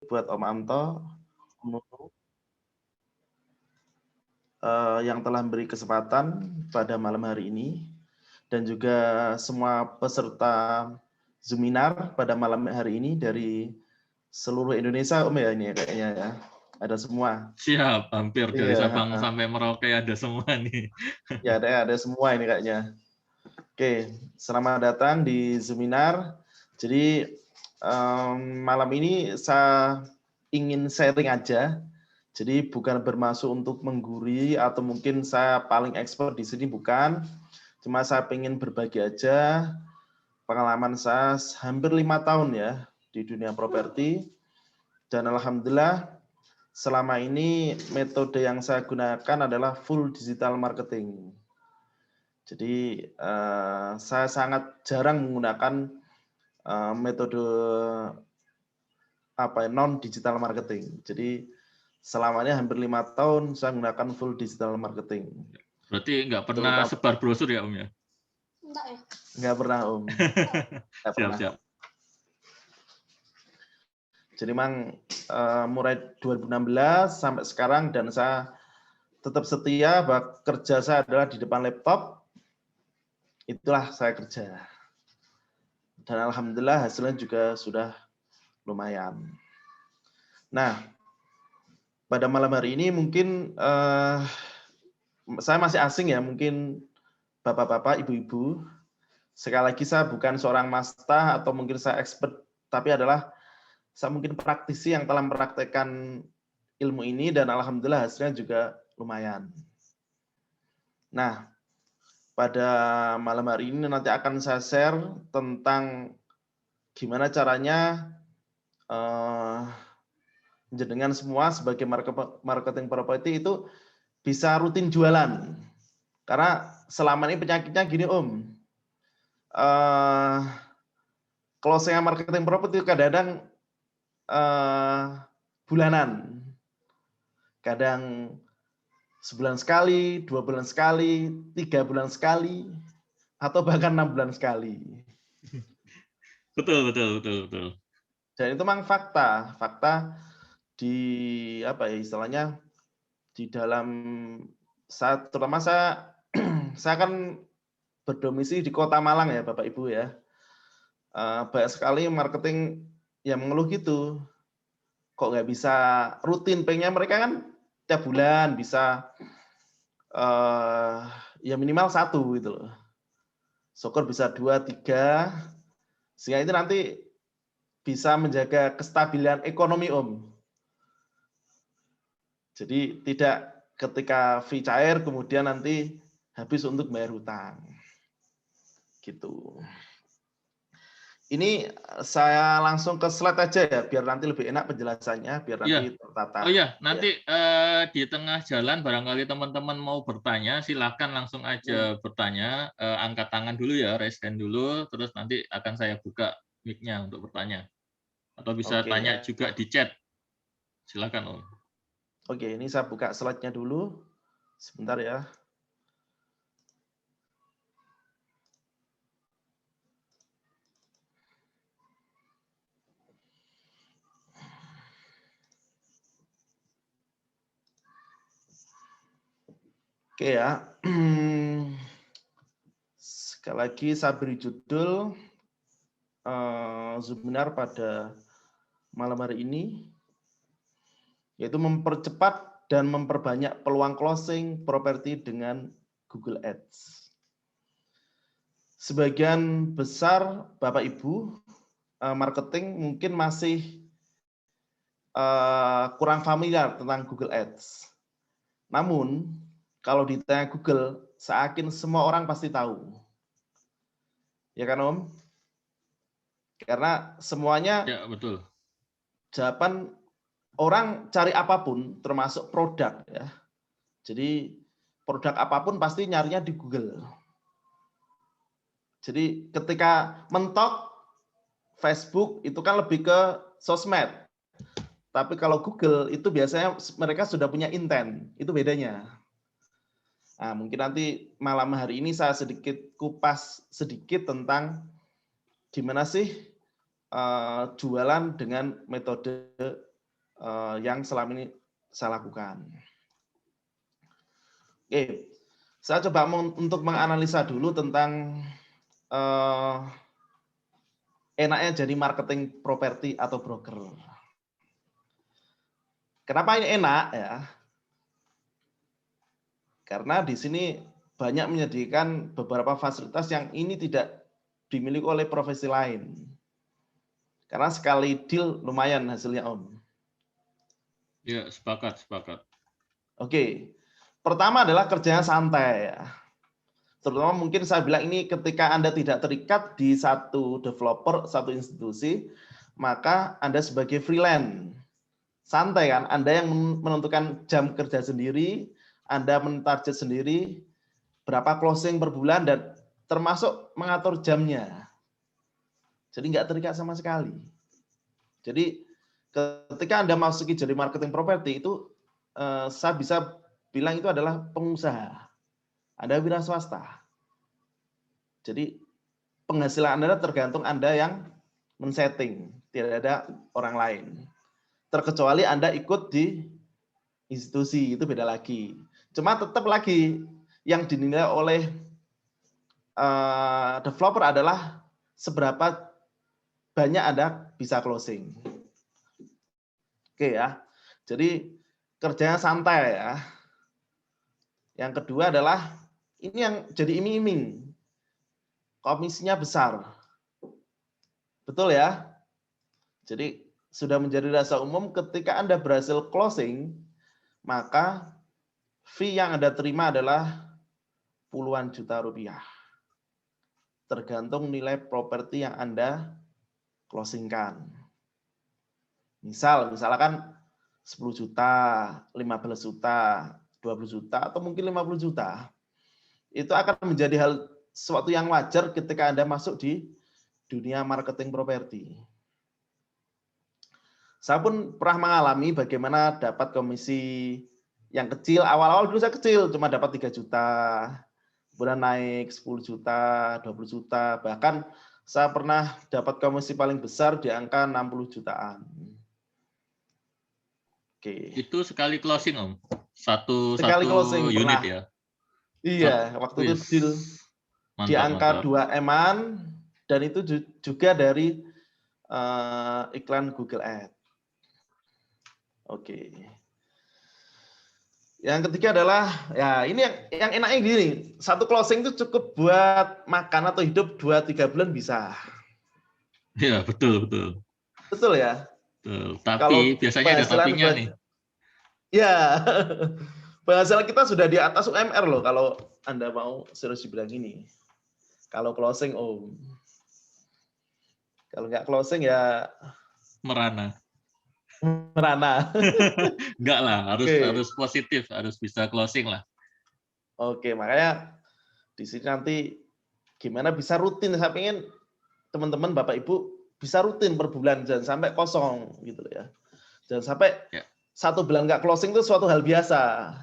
buat Om Anto, Om Nunu, yang telah memberi kesempatan pada malam hari ini, dan juga semua peserta Zoominar pada malam hari ini dari seluruh Indonesia, Om ya, ini kayaknya ya. Ada semua. Siap, hampir dari Iya, Sabang sampai Merauke ada semua nih. ya ada semua ini kayaknya. Oke, selamat datang di Zoominar. Jadi malam ini saya ingin sharing aja. Jadi bukan bermaksud untuk menggurui atau mungkin saya paling expert di sini, bukan. Cuma saya ingin berbagi aja pengalaman saya hampir 5 tahun ya di dunia properti. Dan alhamdulillah selama ini metode yang saya gunakan adalah full digital marketing. Jadi saya sangat jarang menggunakan metode non digital marketing. Jadi selamanya hampir 5 tahun saya menggunakan full digital marketing. Berarti nggak pernah Terutama, sebar brosur ya Om ya? nggak pernah Om. Nggak Siap, pernah. siap. Jadi memang mulai 2016 sampai sekarang, dan saya tetap setia bahwa kerja saya adalah di depan laptop. Itulah saya kerja. Dan alhamdulillah hasilnya juga sudah lumayan. Nah, pada malam hari ini mungkin saya masih asing ya, mungkin bapak-bapak, ibu-ibu. Sekali lagi saya bukan seorang master atau mungkin saya expert, tapi adalah saya mungkin praktisi yang telah mempraktekkan ilmu ini, dan alhamdulillah hasilnya juga lumayan. Nah, pada malam hari ini nanti akan saya share tentang gimana caranya jenengan semua sebagai marketing properti itu bisa rutin jualan. Karena selama ini penyakitnya gini Om, closing marketing properti kadang-kadang bulanan, kadang sebulan sekali, 2 bulan sekali, 3 bulan sekali, atau bahkan 6 bulan sekali. Betul, betul, betul, betul. Dan itu memang fakta di apa ya istilahnya, di dalam saat terutama saya kan berdomisili di Kota Malang ya Bapak Ibu ya. Banyak sekali marketing yang mengeluh gitu, kok nggak bisa rutin, pengennya mereka kan tiap bulan bisa ya minimal 1 gitu loh. Syukur bisa 2, 3, sehingga itu nanti bisa menjaga kestabilan ekonomi Om. Jadi tidak ketika fee cair kemudian nanti habis untuk bayar hutang. Gitu. Ini saya langsung ke slide aja ya, biar nanti lebih enak penjelasannya, biar Iya. nanti tertata. Oh iya, Ya. nanti di tengah jalan barangkali teman-teman mau bertanya, silakan langsung aja bertanya. Angkat tangan dulu ya, raise hand dulu, terus nanti akan saya buka mic-nya untuk bertanya. Atau bisa Oke tanya ya. juga di chat. Silakan Om. Oke, ini saya buka slide-nya dulu. Sebentar ya. Oke ya. Sekali lagi saya beri judul Zoominar pada malam hari ini, yaitu mempercepat dan memperbanyak peluang closing properti dengan Google Ads. Sebagian besar Bapak Ibu marketing mungkin masih kurang familiar tentang Google Ads. Namun kalau ditanya Google, saya yakin semua orang pasti tahu. Ya kan Om? Karena semuanya Ya, betul. jawaban orang cari apapun, termasuk produk ya. Jadi produk apapun pasti nyarinya di Google. Jadi ketika mentok Facebook itu kan lebih ke sosmed. Tapi kalau Google itu biasanya mereka sudah punya intent, itu bedanya. Nah, mungkin nanti malam hari ini saya sedikit kupas sedikit tentang gimana sih jualan dengan metode yang selama ini saya lakukan. Oke, saya coba untuk menganalisa dulu tentang enaknya jadi marketing properti atau broker. Kenapa ini enak ya? Karena di sini banyak menyediakan beberapa fasilitas yang ini tidak dimiliki oleh profesi lain. Karena sekali deal lumayan hasilnya, Om. Ya, sepakat. Oke. Pertama adalah kerjanya santai ya. Terutama mungkin saya bilang ini ketika Anda tidak terikat di satu developer, satu institusi, maka Anda sebagai freelance. Santai kan, Anda yang menentukan jam kerja sendiri, Anda mentarget sendiri, berapa closing per bulan, dan termasuk mengatur jamnya. Jadi nggak terikat sama sekali. Jadi ketika Anda masuki jadi marketing properti itu, saya bisa bilang itu adalah pengusaha. Anda wira swasta. Jadi penghasilan Anda tergantung Anda yang men-setting, tidak ada orang lain. Terkecuali Anda ikut di institusi, itu beda lagi. Cuma tetap lagi yang dinilai oleh developer adalah seberapa banyak Anda bisa closing. Oke ya. Jadi kerjanya santai ya. Yang kedua adalah ini yang jadi iming-iming. Komisinya besar. Betul ya? Jadi sudah menjadi rahasia umum ketika Anda berhasil closing, maka fee yang Anda terima adalah puluhan juta rupiah. Tergantung nilai properti yang Anda closingkan. Misalkan 10 juta, 15 juta, 20 juta, atau mungkin 50 juta. Itu akan menjadi sesuatu yang wajar ketika Anda masuk di dunia marketing properti. Saya pun pernah mengalami bagaimana dapat komisi yang kecil. Awal-awal dulu saya kecil, cuma dapat 3 juta. Kemudian naik 10 juta, 20 juta. Bahkan saya pernah dapat komisi paling besar di angka 60 jutaan. Oke. Itu sekali closing, Om? Satu closing, unit pernah. ya? Iya, waktu itu deal di angka 2 M-an, dan itu juga dari iklan Google Ads. Oke. Yang ketiga adalah, ya ini yang enaknya gini, satu closing itu cukup buat makan atau hidup 2-3 bulan bisa. Ya, betul. Betul ya? Betul. Tapi kalau biasanya ada tapinya nih. Ya, penghasilan kita sudah di atas UMR loh kalau Anda mau serius dibilang ini. Kalau closing, kalau nggak closing ya merana. Enggak lah, harus positif, harus bisa closing lah. Oke, makanya di sini nanti gimana bisa rutin. Saya pengen teman-teman Bapak Ibu bisa rutin per bulan, jangan sampai kosong gitu ya. Jangan sampai 1 bulan nggak closing itu suatu hal biasa.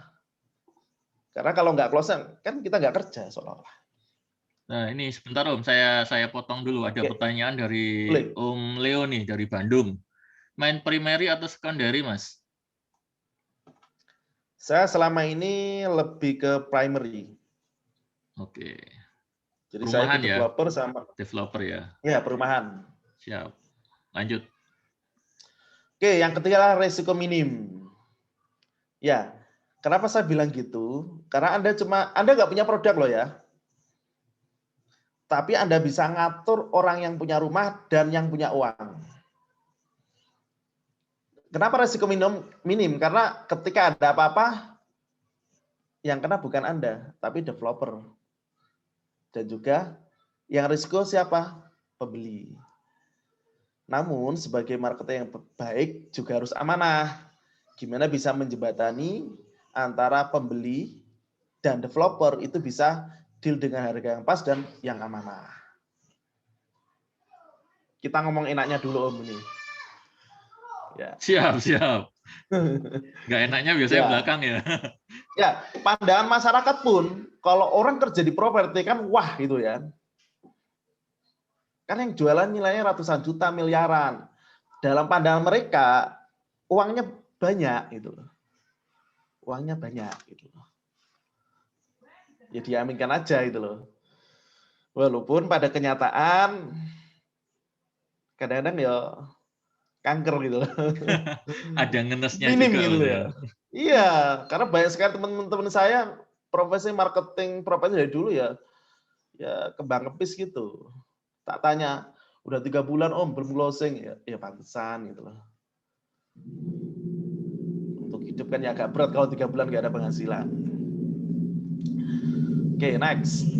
Karena kalau nggak closing kan kita nggak kerja seolah-olah. Nah ini sebentar Om, saya potong dulu. Ada pertanyaan dari Om Leo nih dari Bandung. Main primary atau secondary, Mas? Saya selama ini lebih ke primary. Oke. Jadi perumahan saya developer sama developer ya. Ya, perumahan. Siap. Lanjut. Oke, yang ketiga adalah resiko minim. Ya, kenapa saya bilang gitu? Karena Anda nggak punya produk loh ya. Tapi Anda bisa ngatur orang yang punya rumah dan yang punya uang. Kenapa resiko minim? Karena ketika ada apa-apa, yang kena bukan Anda, tapi developer. Dan juga yang risiko siapa? Pembeli. Namun sebagai marketing yang baik juga harus amanah. Gimana bisa menjembatani antara pembeli dan developer itu bisa deal dengan harga yang pas dan yang amanah. Kita ngomong enaknya dulu Om ini. Ya. Siap. Nggak enaknya biasanya belakang ya. Ya, pandangan masyarakat pun kalau orang kerja di properti kan wah gitu ya. Kan yang jualan nilainya ratusan juta, miliaran. Dalam pandangan mereka uangnya banyak gitu loh. Uangnya banyak gitu loh. Ya diaminkan aja gitu loh. Walaupun pada kenyataan kadang-kadang ya kanker gitu loh. Ada ngenesnya Minim juga gitu gitu ya. ya. Iya, karena banyak sekali teman-teman saya profesi marketing profesi dari dulu ya kembang kepis gitu. Tak tanya, udah 3 bulan om belum closing ya pantesan gitu loh. Untuk hidup kan ya agak berat kalau 3 bulan nggak ada penghasilan. Oke, next.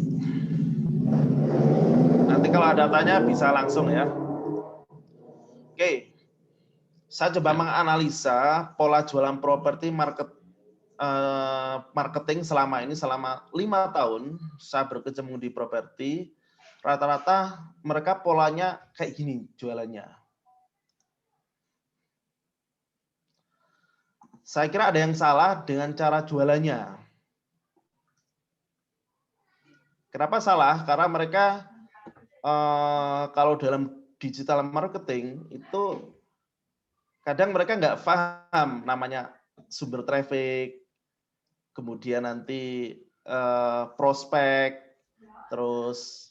Nanti kalau ada tanya bisa langsung ya. Oke, saya coba Ya. menganalisa pola jualan properti marketing selama 5 tahun saya berkecimpung di properti. Rata-rata mereka polanya kayak gini jualannya. Saya kira ada yang salah dengan cara jualannya. Kenapa salah? Karena mereka kalau dalam digital marketing itu kadang mereka nggak paham namanya sumber traffic, kemudian nanti prospek, terus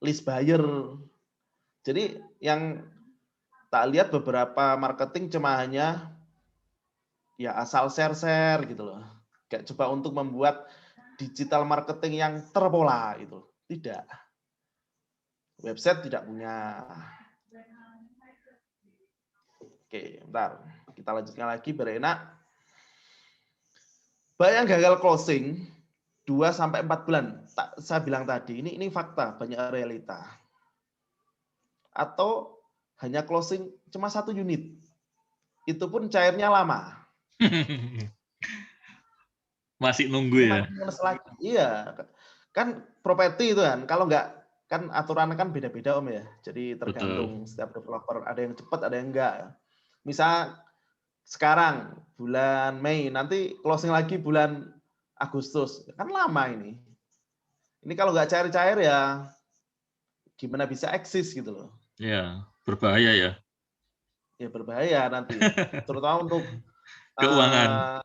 list buyer. Jadi yang tak lihat beberapa marketing cuma hanya ya asal share-share gitu loh. Gak coba untuk membuat digital marketing yang terpola gitu. Tidak. Website tidak punya. Oke, bentar. Kita lanjutkan lagi biar enak. Banyak yang gagal closing 2 sampai 4 bulan. Saya bilang tadi, ini fakta, banyak realita. Atau hanya closing cuma 1 unit. Itu pun cairnya lama. Masih nunggu Ini ya. makin ngeles lagi. Iya. Kan properti itu kan kan aturannya kan beda-beda Om ya. Jadi Betul. tergantung setiap developer, ada yang cepat, ada yang enggak. Misal sekarang bulan Mei, nanti closing lagi bulan Agustus. Kan lama ini. Ini kalau nggak cair-cair ya gimana bisa eksis gitu loh. Ya, berbahaya ya. Ya berbahaya nanti. Terutama untuk Keuangan.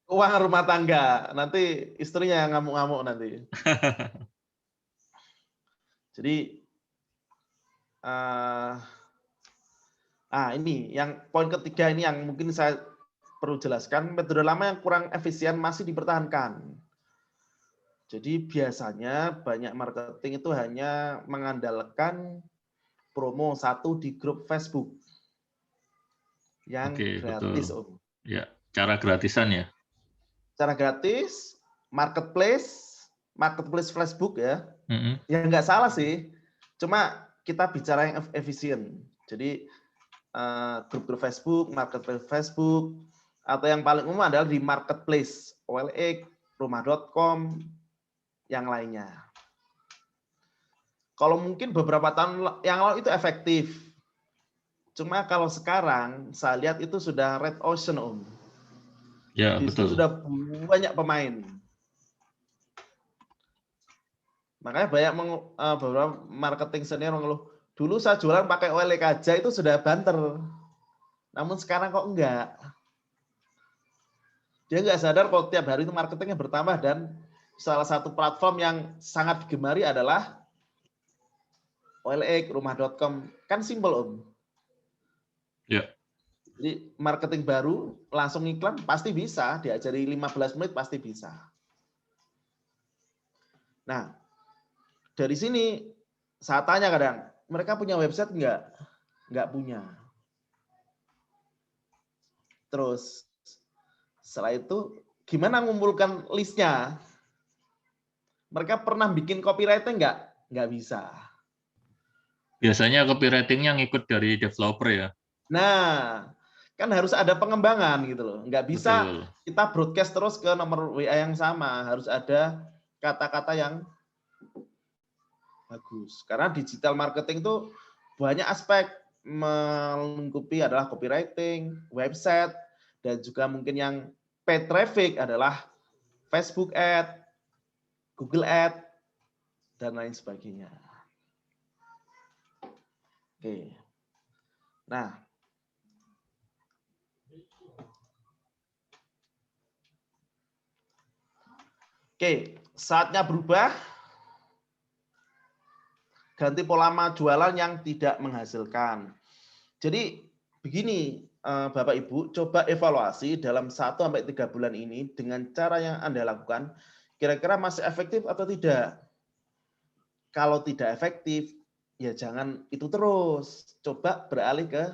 keuangan rumah tangga. Nanti istrinya yang ngamuk-ngamuk nanti. Jadi ini yang poin ketiga ini yang mungkin saya perlu jelaskan, metode lama yang kurang efisien masih dipertahankan. Jadi biasanya banyak marketing itu hanya mengandalkan promo 1 di grup Facebook yang Oke, gratis, betul. Om. Ya, cara gratisan ya. Cara gratis, marketplace Facebook ya. Mm-mm. Ya nggak salah sih. Cuma kita bicara yang efisien. Jadi grup-grup Facebook, marketplace Facebook, atau yang paling umum adalah di marketplace, OLX, rumah.com, yang lainnya. Kalau mungkin beberapa tahun yang lalu itu efektif. Cuma kalau sekarang saya lihat itu sudah red ocean Om. Ya, Di situ betul. sudah banyak pemain. Makanya banyak beberapa marketing senior mengeluh, dulu saya jualan pakai OLX aja itu sudah banter. Namun sekarang kok enggak. Dia nggak sadar kalau tiap hari itu marketingnya bertambah dan salah satu platform yang sangat digemari adalah OLX, rumah.com. Kan simpel Om. Ya. Jadi marketing baru langsung iklan pasti bisa, diajari 15 menit pasti bisa. Nah, dari sini saya tanya kadang, mereka punya website enggak? Enggak punya. Terus setelah itu gimana mengumpulkan listnya? Mereka pernah bikin copywriting enggak? Enggak bisa. Biasanya copywriting-nya ngikut dari developer ya. Nah, kan harus ada pengembangan gitu loh. Enggak bisa Betul. kita broadcast terus ke nomor WA yang sama. Harus ada kata-kata yang bagus. Karena digital marketing itu banyak aspek, melengkapi adalah copywriting, website, dan juga mungkin yang paid traffic adalah Facebook Ad, Google Ad, dan lain sebagainya. Oke. Nah, Oke, saatnya berubah. Ganti pola jualan yang tidak menghasilkan. Jadi begini, Bapak Ibu, coba evaluasi dalam 1-3 bulan ini dengan cara yang Anda lakukan, kira-kira masih efektif atau tidak? Kalau tidak efektif, ya jangan itu terus. Coba beralih ke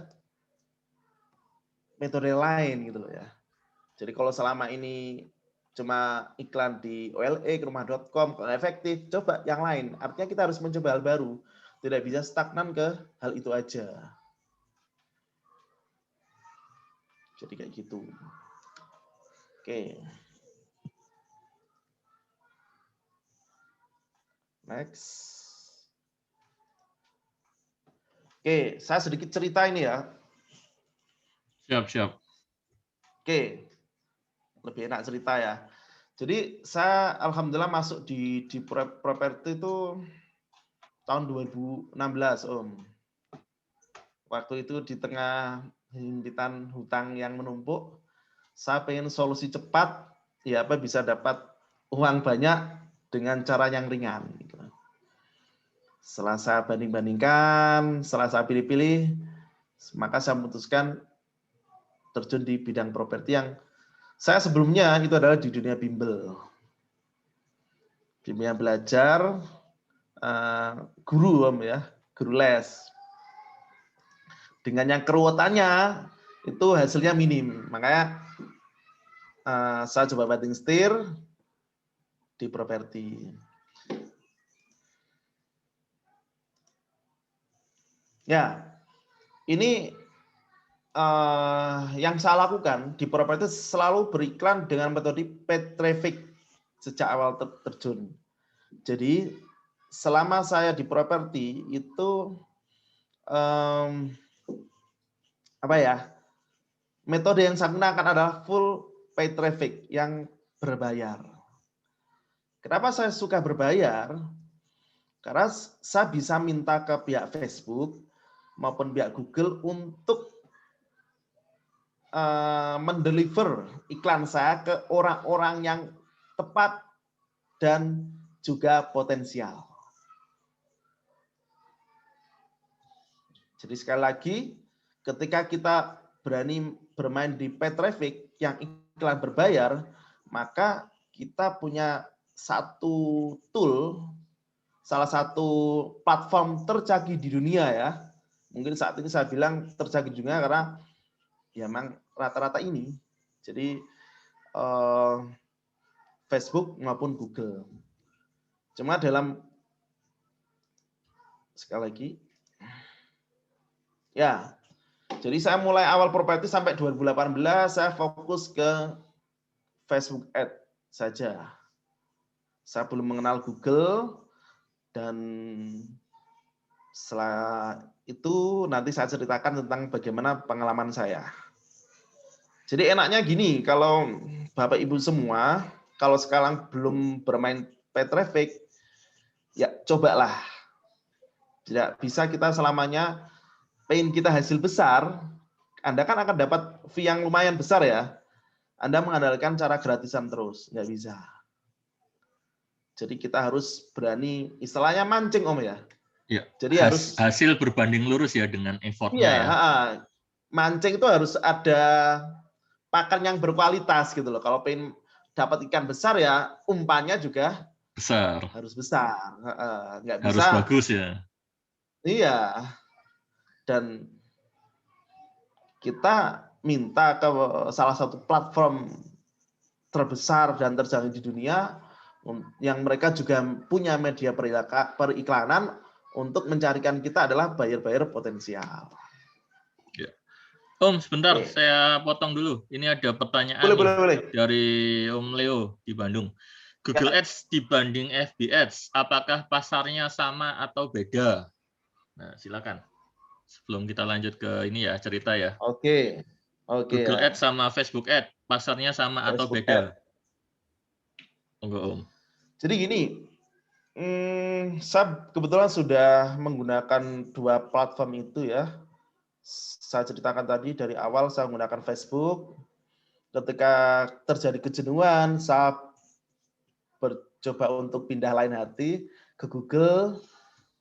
metode lain gitu loh ya. Jadi kalau selama ini cuma iklan di OLE, ke rumah.com, kalau efektif, coba yang lain. Artinya kita harus mencoba hal baru. Tidak bisa stagnan ke hal itu aja. Jadi kayak gitu. Oke. Next. Oke, saya sedikit cerita ini ya. Siap. Oke, lebih enak cerita ya. Jadi saya alhamdulillah masuk di properti itu tahun 2016, Om. Waktu itu di tengah himpitan hutang yang menumpuk, saya pengen solusi cepat, ya apa bisa dapat uang banyak dengan cara yang ringan. Setelah saya banding-bandingkan, setelah saya pilih-pilih, maka saya memutuskan terjun di bidang properti yang saya sebelumnya itu adalah di dunia bimbel. Dunia belajar, guru Om ya, guru les. Dengan yang keruwetannya itu hasilnya minim. Makanya saya coba banting setir di properti. Ya, ini yang saya lakukan di properti selalu beriklan dengan metode paid traffic sejak awal terjun. Jadi selama saya di properti itu apa ya? Metode yang saya gunakan adalah full paid traffic yang berbayar. Kenapa saya suka berbayar? Karena saya bisa minta ke pihak Facebook maupun pihak Google untuk mendeliver iklan saya ke orang-orang yang tepat dan juga potensial. Jadi sekali lagi, ketika kita berani bermain di paid traffic yang iklan berbayar, maka kita punya satu tool, salah satu platform tercanggih di dunia ya. Mungkin saat ini saya bilang tercanggih juga karena ya memang rata-rata ini. Jadi Facebook maupun Google. Cuma dalam sekali lagi, ya. Jadi saya mulai awal properti sampai 2018 saya fokus ke Facebook Ad saja. Saya belum mengenal Google dan setelah itu nanti saya ceritakan tentang bagaimana pengalaman saya. Jadi enaknya gini, kalau Bapak Ibu semua, kalau sekarang belum bermain paid traffic, ya cobalah. Tidak bisa kita selamanya pengen kita hasil besar, Anda kan akan dapat fee yang lumayan besar ya. Anda mengandalkan cara gratisan terus, nggak bisa. Jadi kita harus berani, istilahnya mancing Om ya. Ya, jadi harus hasil berbanding lurus ya dengan effortnya iya, ya. Mancing itu harus ada pakan yang berkualitas gitu loh. Kalau pengen dapat ikan besar ya umpannya juga besar. Harus besar. Nggak bisa. Harus bagus ya. Iya. Dan kita minta ke salah satu platform terbesar dan terjalin di dunia yang mereka juga punya media periklanan untuk mencarikan kita adalah buyer-buyer potensial. Ya. Om, sebentar, saya potong dulu. Ini ada pertanyaan boleh. Dari Om Leo di Bandung. Google Ads dibanding FB Ads, apakah pasarnya sama atau beda? Nah, silakan. Sebelum kita lanjut ke ini ya, cerita ya. Oke. Google Ya. Ads sama Facebook Ads, pasarnya sama atau beda? Enggak, Om. Jadi gini, saya kebetulan sudah menggunakan dua platform itu ya. Saya ceritakan tadi dari awal saya menggunakan Facebook. Ketika terjadi kejenuhan, saya coba untuk pindah lain hati ke Google.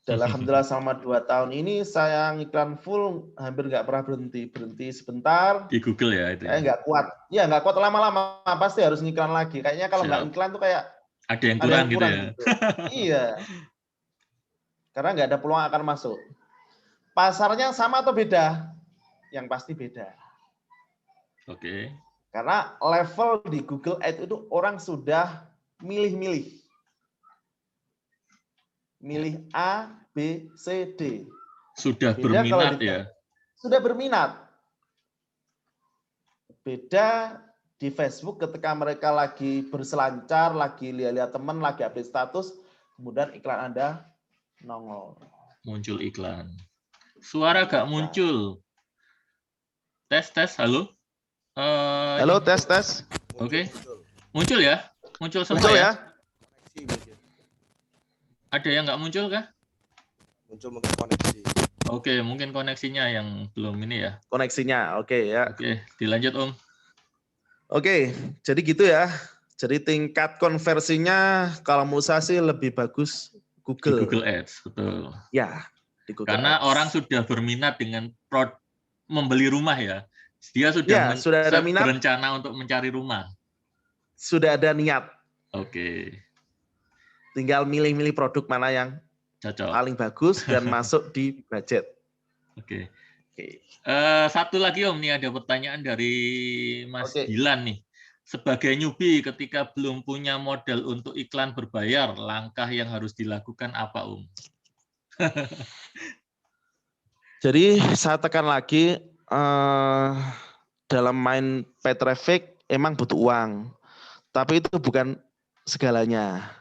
Dan alhamdulillah selama 2 tahun ini saya ngiklan full, hampir nggak pernah berhenti sebentar. Di Google ya itu. Kayak nggak kuat. Ya nggak kuat lama-lama, pasti harus ngiklan lagi. Kayaknya kalau nggak ngiklan tuh kayak ada yang kurang gitu ya. Gitu. Iya. Karena nggak ada peluang akan masuk. Pasarnya sama atau beda? Yang pasti beda. Oke. Karena level di Google Ads itu orang sudah milih-milih. Milih A, B, C, D. Sudah Beda berminat ya? Sudah berminat. Beda di Facebook ketika mereka lagi berselancar, lagi lihat-lihat teman, lagi update status, kemudian iklan Anda nongol. Muncul iklan. Suara gak muncul. Tes, halo? Halo, tes. Oke. Muncul ya? Muncul semua muncul ya? Ada yang nggak muncul kah? Muncul mungkin koneksi. Oke, mungkin koneksinya yang belum ini ya. Koneksinya, oke ya. Oke, dilanjut Om. Oke, jadi gitu ya. Jadi tingkat konversinya kalau menurut saya sih lebih bagus Google. Di Google Ads, betul. Ya, di Google Karena Ads. orang sudah berminat dengan membeli rumah ya. Dia sudah, ada minat, berencana untuk mencari rumah. Sudah ada niat. Oke. Tinggal milih-milih produk mana yang cocok, paling bagus dan masuk di budget. Oke. Satu lagi Om, nih ada pertanyaan dari Mas Dilan nih. Sebagai newbie ketika belum punya modal untuk iklan berbayar, langkah yang harus dilakukan apa Om? Jadi saya tekan lagi, dalam main paid traffic emang butuh uang. Tapi itu bukan segalanya.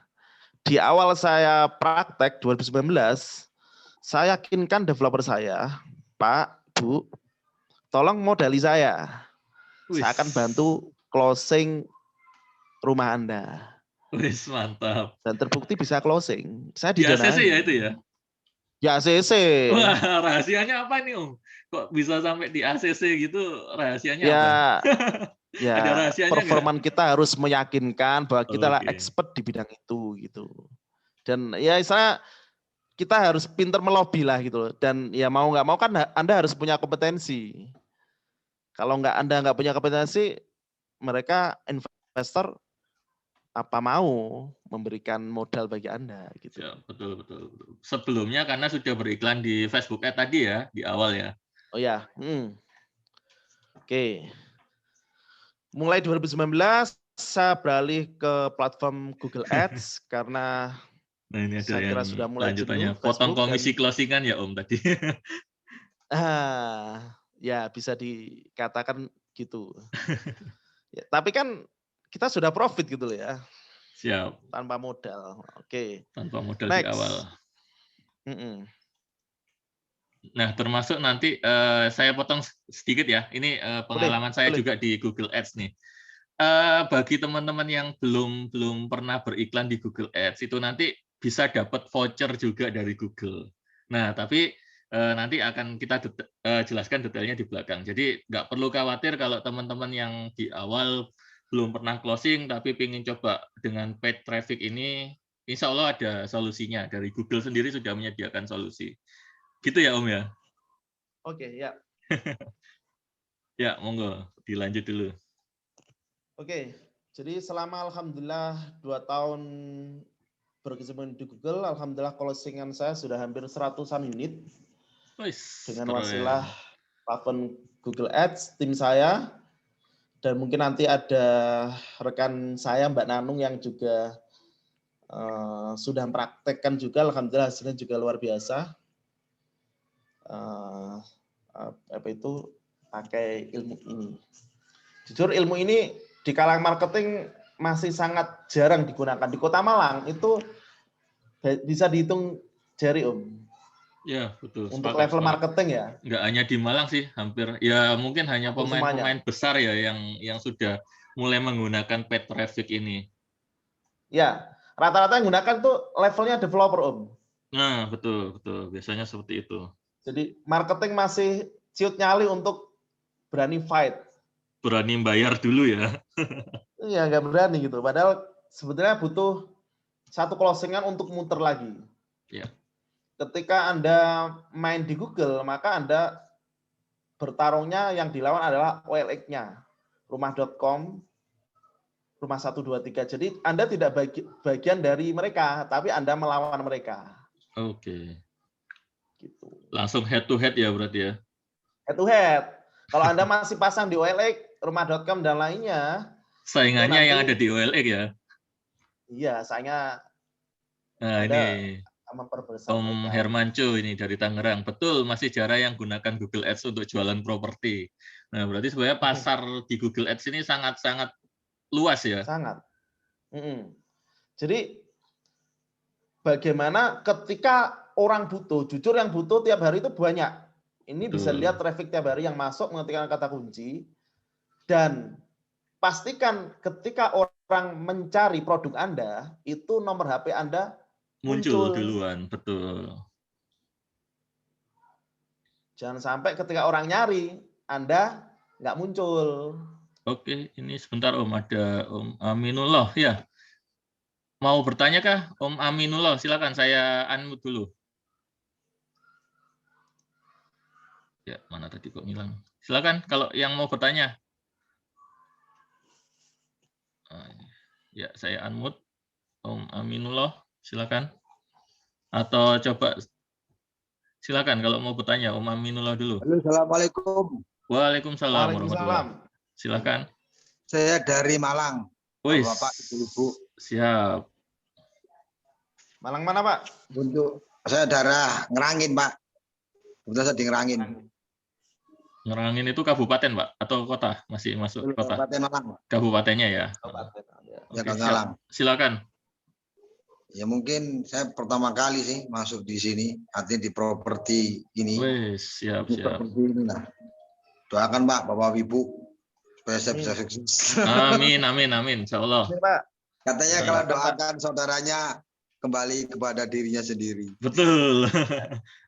Di awal saya praktek 2019, saya yakinkan developer saya, Pak, Bu, tolong modali saya. Saya akan bantu closing rumah Anda. Wis, mantap. Dan terbukti bisa closing. Saya di ACC ya itu ya? Di ACC. Wah, rahasianya apa nih Om? Kok bisa sampai di ACC gitu? Rahasianya ya, apa? Ya, ada rahasianya performan kita harus meyakinkan bahwa kita lah expert di bidang itu gitu. Dan ya saya kita harus pintar melobi lah gitu. Dan ya mau nggak mau kan Anda harus punya kompetensi. Kalau Anda nggak punya kompetensi, mereka investor apa mau memberikan modal bagi Anda gitu. Ya, betul. Sebelumnya karena sudah beriklan di Facebook Ads tadi ya di awal ya. Oh ya. Oke. Mulai 2019 saya beralih ke platform Google Ads karena ini ada saya kira sudah mulai lanjutannya. Potong komisi closingan ya Om tadi. Ya bisa dikatakan gitu. Ya, tapi kan kita sudah profit gitu loh ya. Siap. Tanpa modal. Oke. Tanpa modal di awal. Nah, termasuk nanti saya potong sedikit ya. Ini pengalaman saya juga di Google Ads nih. Bagi teman-teman yang belum pernah beriklan di Google Ads, itu nanti bisa dapat voucher juga dari Google. Nah, tapi nanti akan kita jelaskan detailnya di belakang. Jadi nggak perlu khawatir kalau teman-teman yang di awal belum pernah closing, tapi ingin coba dengan paid traffic ini, insya Allah ada solusinya. Dari Google sendiri sudah menyediakan solusi. Gitu ya Om ya? Oke, ya. Ya, monggo dilanjut dulu. Oke, jadi selama alhamdulillah 2 tahun berkecimpung di Google, alhamdulillah closingan saya sudah hampir 100-an unit. Dengan wasilah platform Google Ads, tim saya, dan mungkin nanti ada rekan saya Mbak Nanung yang juga sudah mempraktekkan juga, alhamdulillah hasilnya juga luar biasa. Pakai ilmu ini. Jujur ilmu ini di kalangan marketing masih sangat jarang digunakan. Di Kota Malang itu bisa dihitung jari Om. Ya betul. Untuk level marketing ya. Nggak hanya di Malang sih, hampir ya mungkin hanya pemain-pemain besar ya yang sudah mulai menggunakan paid traffic ini. Ya, rata-rata yang gunakan tuh levelnya developer Om. Nah betul. Biasanya seperti itu. Jadi marketing masih ciut nyali untuk berani fight. Berani bayar dulu ya. Iya, nggak berani gitu. Padahal sebetulnya butuh satu closingan untuk muter lagi. Ya. Ketika Anda main di Google, maka Anda bertarungnya yang dilawan adalah OLX-nya. Rumah.com, Rumah 123. Jadi Anda tidak bagian dari mereka, tapi Anda melawan mereka. Oke. Gitu. Langsung head to head ya berarti ya. Head to head. Kalau Anda masih pasang di OLX, Rumah.com dan lainnya, Saingannya nanti, yang ada di OLX ya. Iya, saya Nah, Anda ini memperbesar Om mereka. Hermanco ini dari Tangerang. Betul, masih jarang yang gunakan Google Ads untuk jualan properti. Nah, berarti sebenarnya pasar di Google Ads ini sangat-sangat luas ya. Sangat. Jadi bagaimana ketika orang butuh, jujur yang butuh tiap hari itu banyak. Ini Betul. bisa lihat traffic tiap hari yang masuk mengetikkan kata kunci. Dan pastikan ketika orang mencari produk Anda, itu nomor HP Anda Muncul muncul. duluan, betul. Jangan sampai ketika orang nyari, Anda nggak muncul. Oke, ini sebentar Om, ada Om Aminullah ya. Mau bertanya kah Om Aminullah? Silakan, saya unmute dulu. Ya, mana tadi kok hilang. Silakan kalau yang mau bertanya. Ya, saya unmute. Om Aminullah, silakan. Atau coba silakan kalau mau bertanya Om Aminullah dulu. Halo, assalamualaikum. Waalaikumsalam warahmatullahi. Silakan. Saya dari Malang. Wih, Bapak, Ibu. siap. Malang mana, Pak? Untuk saya daerah Ngerangin, Pak. Kebetulan saya di Ngerangin. Ngerangin itu kabupaten, Pak, atau kota? Masih masuk kota? Kabupaten Malang. Kabupatennya ya. Ya, Oke, Malang. silakan. Ya mungkin saya pertama kali sih masuk di sini, artinya di properti ini. Wih, siap. Properti ini lah. Doakan Pak, Bapak Ibu supaya saya bisa sukses. Amin, insya Allah. Katanya kalau doakan saudaranya kembali kepada dirinya sendiri. Betul.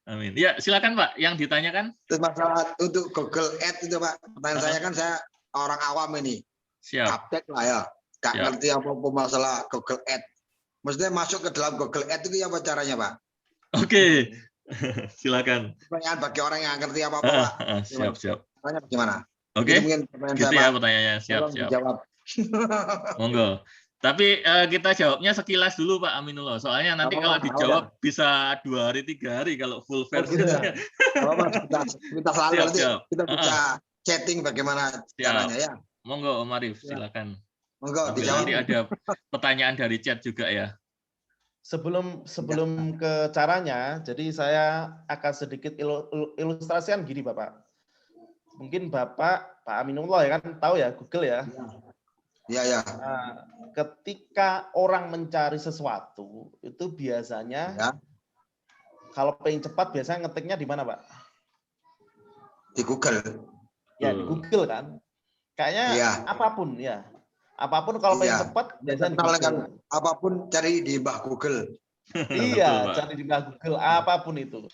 Amin. Ya, silakan Pak, yang ditanyakan. Terus masalah untuk Google Ads itu Pak, pertanyaan saya kan saya orang awam ini. Siap. Gaptek lah ya, gak ngerti apa-apa masalah Google Ads. Maksudnya masuk ke dalam Google Ads itu apa caranya Pak? Oke. Silakan. Pertanyaan bagi orang yang ngerti apa-apa Pak. Siap. Tanya bagaimana? Oke. Mungkin pertanyaan gitu saya, ya Pak. pertanyaannya. Siap. Dijawab. Monggo. Tapi kita jawabnya sekilas dulu Pak Aminullah. Soalnya nanti kalau dijawab bisa 2 hari 3 hari kalau full versi. Kita selalu nanti kita bisa chatting bagaimana caranya ya. Monggo Om Arif, silakan. Monggo dijawab. Nanti ada pertanyaan dari chat juga ya. Sebelum ke caranya, jadi saya akan sedikit ilustrasikan gini Bapak. Mungkin Bapak, Pak Aminullah ya kan tahu ya Google ya. Iya. Nah, ketika orang mencari sesuatu itu biasanya kalau pengen cepat biasanya ngetiknya di mana Pak? Di Google. Ya di Google kan. Kayaknya apapun ya. Apapun kalau pengen cepat biasanya di Google. Apapun cari di Mbah Google. Iya, cari di Mbah Google apapun itu.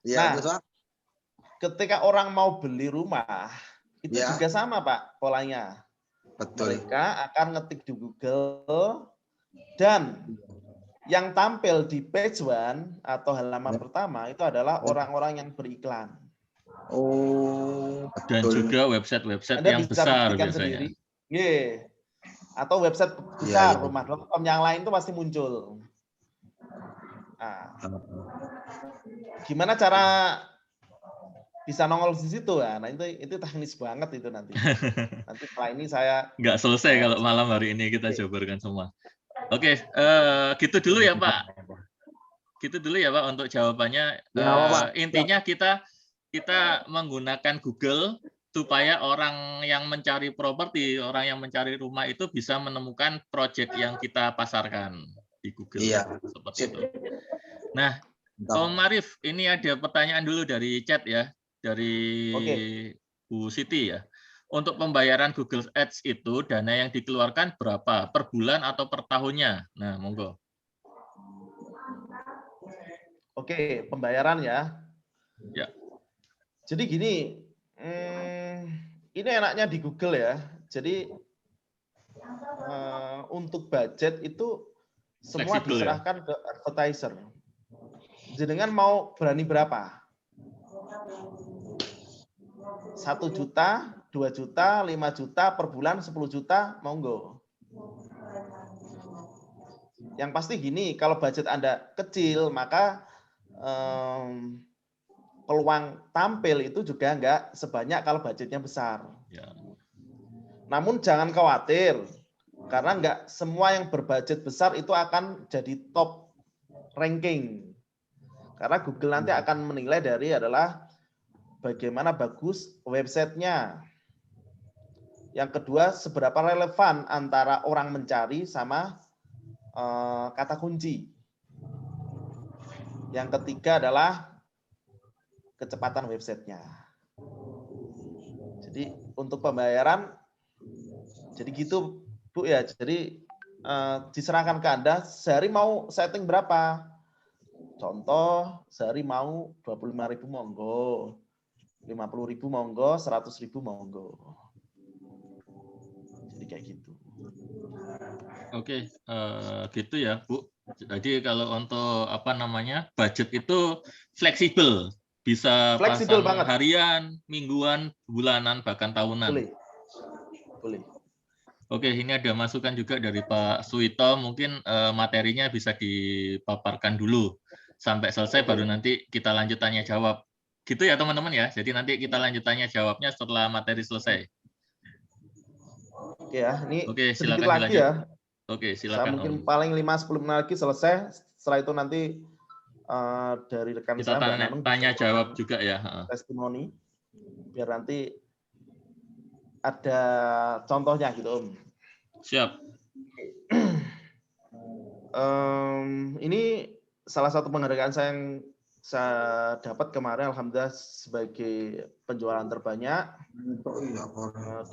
Iya, nah, ketika orang mau beli rumah itu juga sama Pak polanya. Betul. Mereka akan ngetik di Google dan yang tampil di page 1 atau halaman pertama itu adalah orang-orang yang beriklan. Oh, dan juga website-website yang besar biasanya. Atau website besar, rumah.com yang lain itu pasti muncul. Nah, gimana cara bisa nongol di situ ya? Nah itu teknis banget itu nanti. Nanti setelah ini saya nggak selesai kalau malam hari ini kita jabarkan semua. Oke, gitu dulu ya Pak. Gitu dulu ya Pak untuk jawabannya. Intinya kita menggunakan Google supaya orang yang mencari properti, orang yang mencari rumah itu bisa menemukan proyek yang kita pasarkan di Google. Iya. Seperti itu. Nah, Om Arif, ini ada pertanyaan dulu dari chat ya. Dari Bu Siti ya. Untuk pembayaran Google Ads itu dana yang dikeluarkan berapa? Per bulan atau per tahunnya? Nah, monggo. Oke, pembayaran ya. Ya. Jadi gini, ini enaknya di Google ya. Jadi Untuk budget itu semua Fleksibel ya? diserahkan ke advertiser. Jenengan mau berani berapa? 1 juta, 2 juta, 5 juta per bulan, 10 juta, monggo. Yang pasti gini, kalau budget Anda kecil, maka peluang tampil itu juga nggak sebanyak kalau budgetnya besar. Ya. Namun jangan khawatir, karena nggak semua yang berbudget besar itu akan jadi top ranking. Karena Google nanti akan menilai dari adalah bagaimana bagus websitenya. Yang kedua, seberapa relevan antara orang mencari sama kata kunci. Yang ketiga adalah kecepatan websitenya. Jadi untuk pembayaran, jadi gitu Bu ya. Jadi diserahkan ke Anda, sehari mau setting berapa? Contoh, sehari mau 25.000 monggo, 50.000 monggo, 100.000 monggo. Jadi kayak gitu. Oke, gitu ya Bu. Jadi kalau untuk apa namanya budget itu fleksibel, bisa Fleksibel pasang banget. harian, mingguan, bulanan, bahkan tahunan. Boleh. Boleh. Oke, ini ada masukan juga dari Pak Suito. Mungkin materinya bisa dipaparkan dulu sampai selesai, baru nanti kita lanjut tanya jawab. Gitu ya teman-teman ya. Jadi nanti kita lanjut tanya jawabnya setelah materi selesai. Oke ya, ini Oke, sedikit silakan lagi dilanjut. ya. Oke, Saya silakan mungkin Om. paling 5-10 menit lagi selesai. Setelah itu nanti dari rekan Kita saya Mbak Nanung tanya bisa jawab juga ya. testimoni biar nanti ada contohnya gitu Om. Siap. Ini salah satu penghargaan saya yang saya dapat kemarin, alhamdulillah sebagai penjualan terbanyak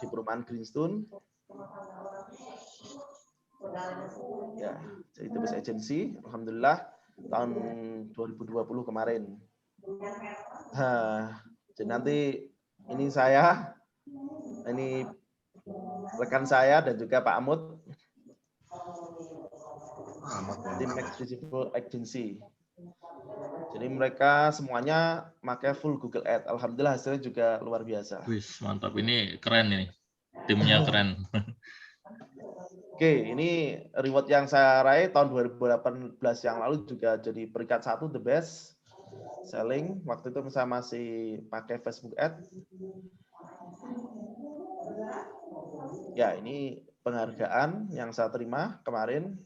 di perumahan Greenstone. Ya, jadi The Best Agency, alhamdulillah tahun 2020 kemarin. Jadi nanti ini saya, ini rekan saya dan juga Pak Amut, tim Visible Agency. Jadi mereka semuanya pakai full Google Ads. Alhamdulillah hasilnya juga luar biasa. Wih, mantap. Ini keren ini. Timnya keren. Oke, ini reward yang saya raih tahun 2018 yang lalu juga jadi peringkat 1 the best selling. Waktu itu saya masih pakai Facebook Ads. Ya, ini penghargaan yang saya terima kemarin.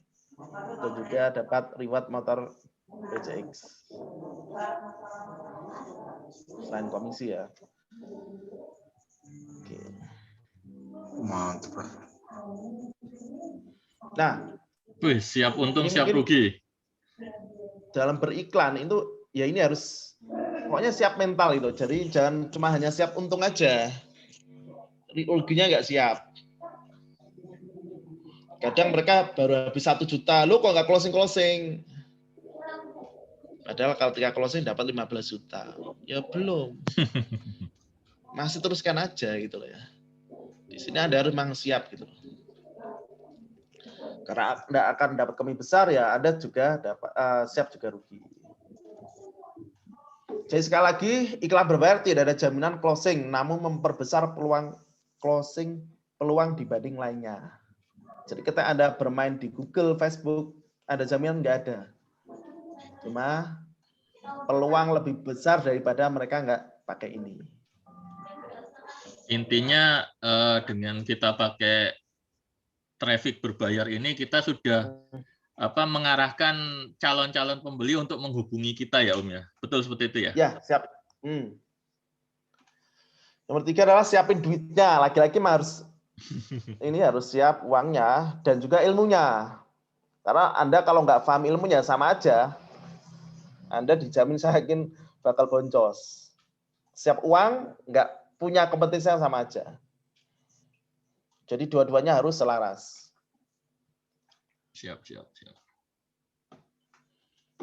Dan juga dapat reward motor PCX. Selain komisi ya. Oke. Mantap. Nah, wih, siap untung, ini siap rugi. Dalam beriklan itu ya ini harus pokoknya siap mental itu. Jadi jangan cuma hanya siap untung aja. Ruginya nggak siap. Kadang mereka baru habis 1 juta, lo kok nggak closing. Padahal kalau ketika closing dapat 15 juta. Ya belum. Masih teruskan aja gitu loh ya. Di sini Anda harus memang siap gitu loh. Karena Anda akan dapat kami besar ya, Anda juga dapat siap juga rugi. Jadi sekali lagi, iklan berbayar tidak ada jaminan closing, namun memperbesar peluang closing dibanding lainnya. Jadi ketika Anda bermain di Google, Facebook, ada jaminan nggak ada. Cuma peluang lebih besar daripada mereka nggak pakai ini. Intinya dengan kita pakai traffic berbayar ini, kita sudah mengarahkan calon-calon pembeli untuk menghubungi kita ya Om ya. Betul seperti itu ya? Ya, siap. Nomor 3 adalah siapin duitnya. Laki-laki harus harus siap uangnya dan juga ilmunya. Karena Anda kalau nggak paham ilmunya sama aja, Anda dijamin saya yakin bakal boncos. Siap uang, nggak punya kompetensi yang sama aja. Jadi dua-duanya harus selaras. Siap.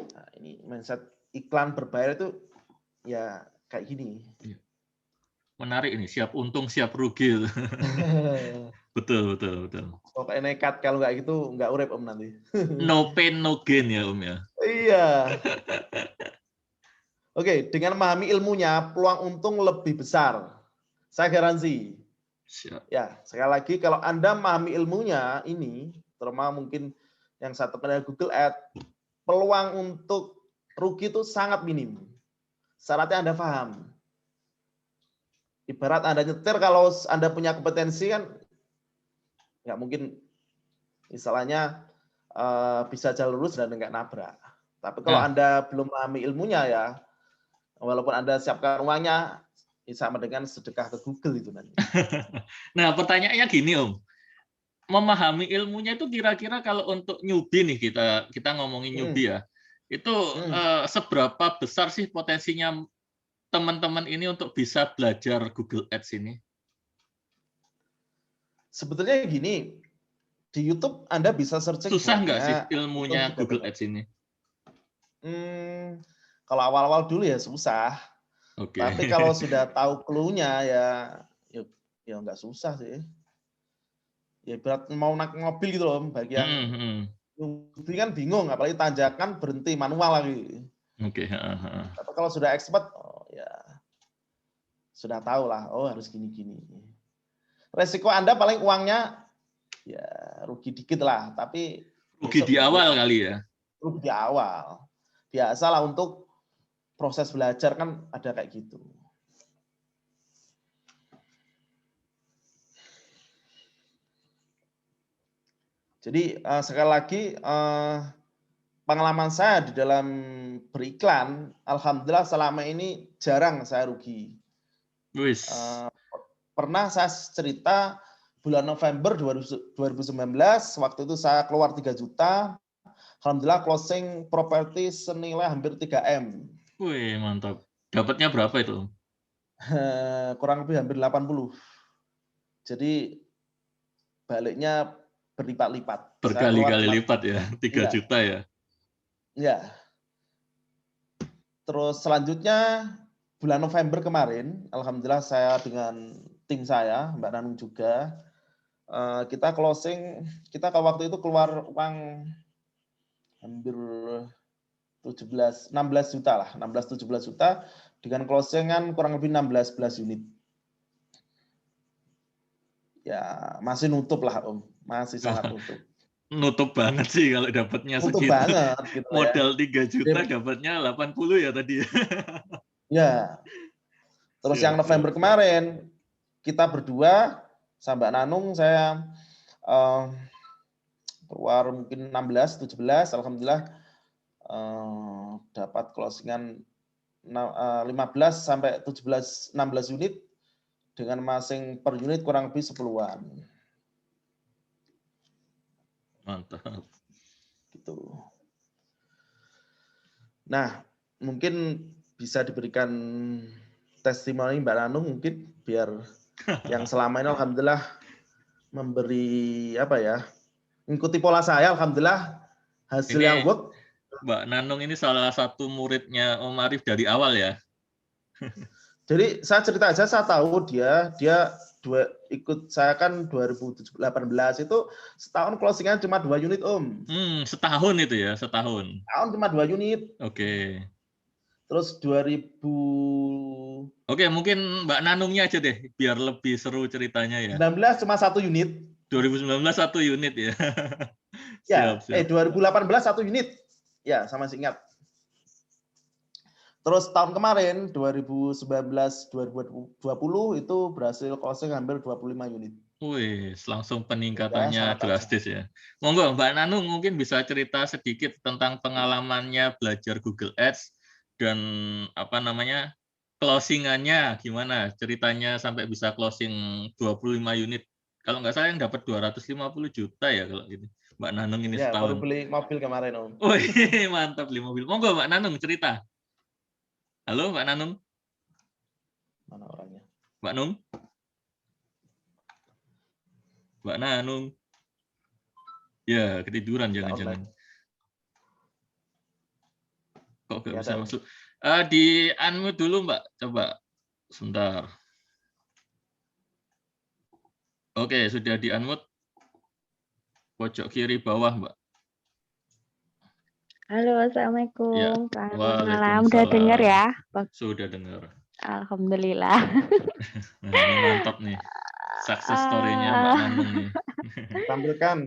Nah, ini mindset iklan berbayar itu ya kayak gini. menarik ini, siap untung siap rugi. Betul. Pokoknya nekat, kalau nggak gitu nggak urip Om nanti. No pain no gain ya Om ya. Iya. Oke, dengan memahami ilmunya, peluang untung lebih besar. Saya garansi. Siap. Ya, sekali lagi kalau Anda memahami ilmunya ini, terutama mungkin yang satu kenal Google Ads, peluang untuk rugi itu sangat minim. Syaratnya Anda paham. Ibarat Anda nyetir, kalau Anda punya kompetensi kan, nggak mungkin misalnya bisa jalan lurus dan nggak nabrak. Tapi kalau Anda belum memahami ilmunya ya, walaupun Anda siapkan uangnya, sama dengan sedekah ke Google itu nanti. Nah, pertanyaannya gini Om. Memahami ilmunya itu kira-kira kalau untuk newbie nih, kita ngomongin newbie ya. Itu seberapa besar sih potensinya teman-teman ini untuk bisa belajar Google Ads ini? Sebetulnya gini, di YouTube Anda bisa searching. Susah nggak sih ilmunya Google Ads ini? Kalau awal-awal dulu ya susah. Oke. Tapi kalau sudah tahu clue-nya ya nggak susah sih. Ya berat mau naik mobil gitu loh, bagi yang newbie kan bingung, apalagi tanjakan berhenti manual lagi. Oke. Tapi kalau sudah expert, ya sudah tahu lah, harus gini-gini. Resiko Anda paling uangnya ya rugi dikit lah, tapi rugi di awal kali ya. Rugi di awal. Biasalah untuk proses belajar kan ada kayak gitu. Jadi sekali lagi pengalaman saya di dalam beriklan, alhamdulillah selama ini jarang saya rugi. Pernah saya cerita bulan November 2019, waktu itu saya keluar 3 juta, alhamdulillah closing properti senilai hampir 3M. Wih, mantap. Dapatnya berapa itu? Kurang lebih hampir 80. Jadi baliknya berlipat-lipat. Berkali-kali lipat ya, 3 juta ya. Ya. Terus selanjutnya bulan November kemarin, alhamdulillah saya dengan tim saya, Mbak Nanung juga, kita closing, kita waktu itu keluar uang hampir 16 juta lah, 16-17 juta dengan closingan kurang lebih 16 unit. Ya masih nutup lah Om, masih sangat nutup. Nutup banget sih kalau dapatnya segitu. Nutup banget gitu. Modal 3 juta dapatnya 80 ya tadi. Ya. Terus yang November kemarin kita berdua sama Mbak Nanung, saya keluar mungkin 16-17, alhamdulillah dapat closingan 15 sampai 16 unit dengan masing per unit kurang lebih 10-an. Mantap. Gitu. Nah, mungkin bisa diberikan testimoni Mbak Nanung mungkin biar yang selama ini alhamdulillah memberi mengikuti pola saya, alhamdulillah hasil ini, yang work. Mbak Nanung ini salah satu muridnya Om Arif dari awal ya. Jadi saya cerita aja, saya tahu dia ikut saya kan 2018 itu setahun closingan cuma 2 unit Om. Setahun itu ya, setahun. Setahun cuma 2 unit. Oke. Terus 2000. Oke, mungkin Mbak Nanungnya aja deh, biar lebih seru ceritanya ya. 19 cuma 1 unit. 2019 1 unit ya. Siap. 2018 1 unit. Ya, sama masih ingat. Terus tahun kemarin 2019-2020 itu berhasil closing hampir 25 unit. Wih, langsung peningkatannya drastis ya. Monggo Mbak Nanung mungkin bisa cerita sedikit tentang pengalamannya belajar Google Ads dan closingannya gimana? Ceritanya sampai bisa closing 25 unit. Kalau nggak salah yang dapat 250 juta ya kalau gitu. Mbak Nanung ini ya, setahun. Baru beli mobil kemarin Om. Wih, mantap beli mobil. Monggo Mbak Nanung cerita. Halo Mbak Nanung. Mana orangnya? Mbak Nung. Mbak Nanung. Ya, ketiduran jangan-jangan. Kok nggak bisa masuk? Di unmute dulu Mbak, coba sebentar. Oke, sudah di-unmute. Pojok kiri bawah, Mbak. Halo, Ya. Assalamualaikum. Selamat malam. Udah Waalaikumsalam. dengar ya? Sudah dengar. Alhamdulillah. Nah, ini mantap nih. Success story-nya Mbak Nanung nih. Tampilkan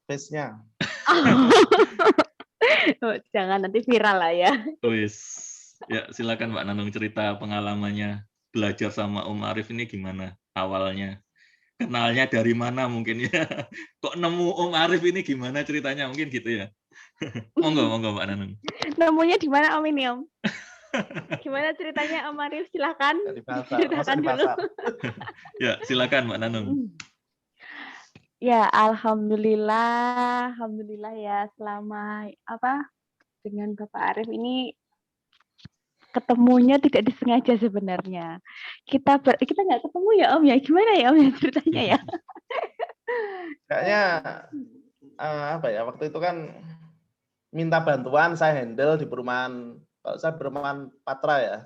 face-nya. Oh, jangan nanti viral lah ya. Wis. Ya, silakan Mbak Nanung cerita pengalamannya belajar sama Om Arif ini gimana awalnya. Kenalnya dari mana mungkin ya. Kok nemu Om Arif ini gimana ceritanya mungkin gitu ya. Monggo Mbak Nanung. Nemunya di mana Om ini, Om? Gimana ceritanya Om Arif? Silakan. Di pasar. Masa Ceritakan di dulu. pasar? Ya, silakan Mbak Nanung. Ya, alhamdulillah ya selama dengan Bapak Arif ini ketemunya tidak disengaja sebenarnya. Kita nggak ketemu ya Om ya. Gimana ya Om ya ceritanya ya? Kayaknya waktu itu kan minta bantuan, saya handle di perumahan, kalau saya perumahan Patra ya.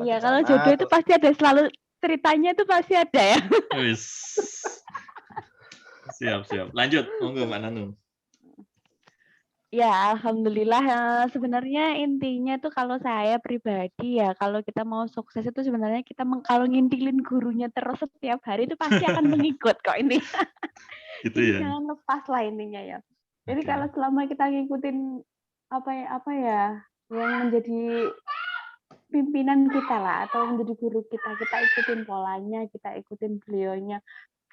Iya, kalau jodoh itu pasti ada, selalu ceritanya itu pasti ada ya. Wis. Siap. Lanjut, monggo Mbak Nanung. Ya, alhamdulillah. Sebenarnya intinya tuh kalau saya pribadi ya, kalau kita mau sukses itu sebenarnya kita kalau ngintilin gurunya terus setiap hari itu pasti akan mengikut kok ini. Gitu Jadi ya. jangan lepas lah intinya ya. Jadi Oke. kalau selama kita ngikutin apa ya yang menjadi pimpinan kita lah atau menjadi guru kita ikutin polanya, kita ikutin beliaunya.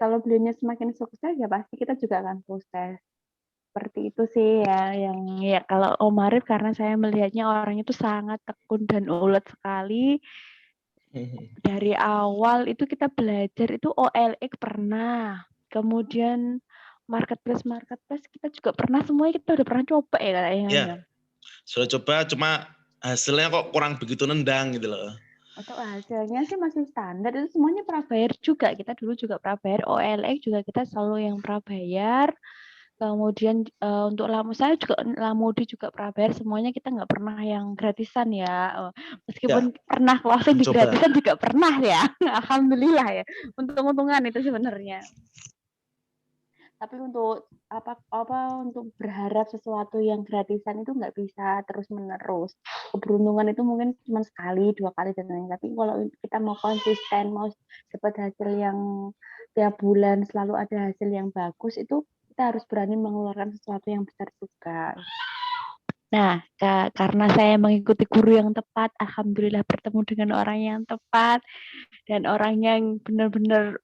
Kalau beliaunya semakin sukses ya pasti kita juga akan sukses. Seperti itu sih ya, yang ya kalau Om Arif karena saya melihatnya orangnya itu sangat tekun dan ulet sekali. Dari awal itu kita belajar itu OLX pernah, kemudian marketplace kita juga pernah, semuanya kita udah pernah coba ya kayaknya. Iya, sudah coba, cuma hasilnya kok kurang begitu nendang gitu loh. Untuk hasilnya sih masih standar, itu semuanya prabayar juga. Kita dulu juga prabayar, OLX juga kita selalu yang prabayar. Kemudian untuk saya juga Lamudi juga prabayar, semuanya kita nggak pernah yang gratisan ya. Meskipun pernah closing di gratisan juga pernah ya. Alhamdulillah ya. Untung-untungan itu sebenarnya. Tapi untuk untuk berharap sesuatu yang gratisan itu nggak bisa terus-menerus. Keberuntungan itu mungkin cuma sekali, 2 kali dan lain-lain. Tapi kalau kita mau konsisten, mau dapat hasil yang tiap bulan selalu ada hasil yang bagus, itu kita harus berani mengeluarkan sesuatu yang besar juga. Nah, karena saya mengikuti guru yang tepat, alhamdulillah bertemu dengan orang yang tepat dan orang yang benar-benar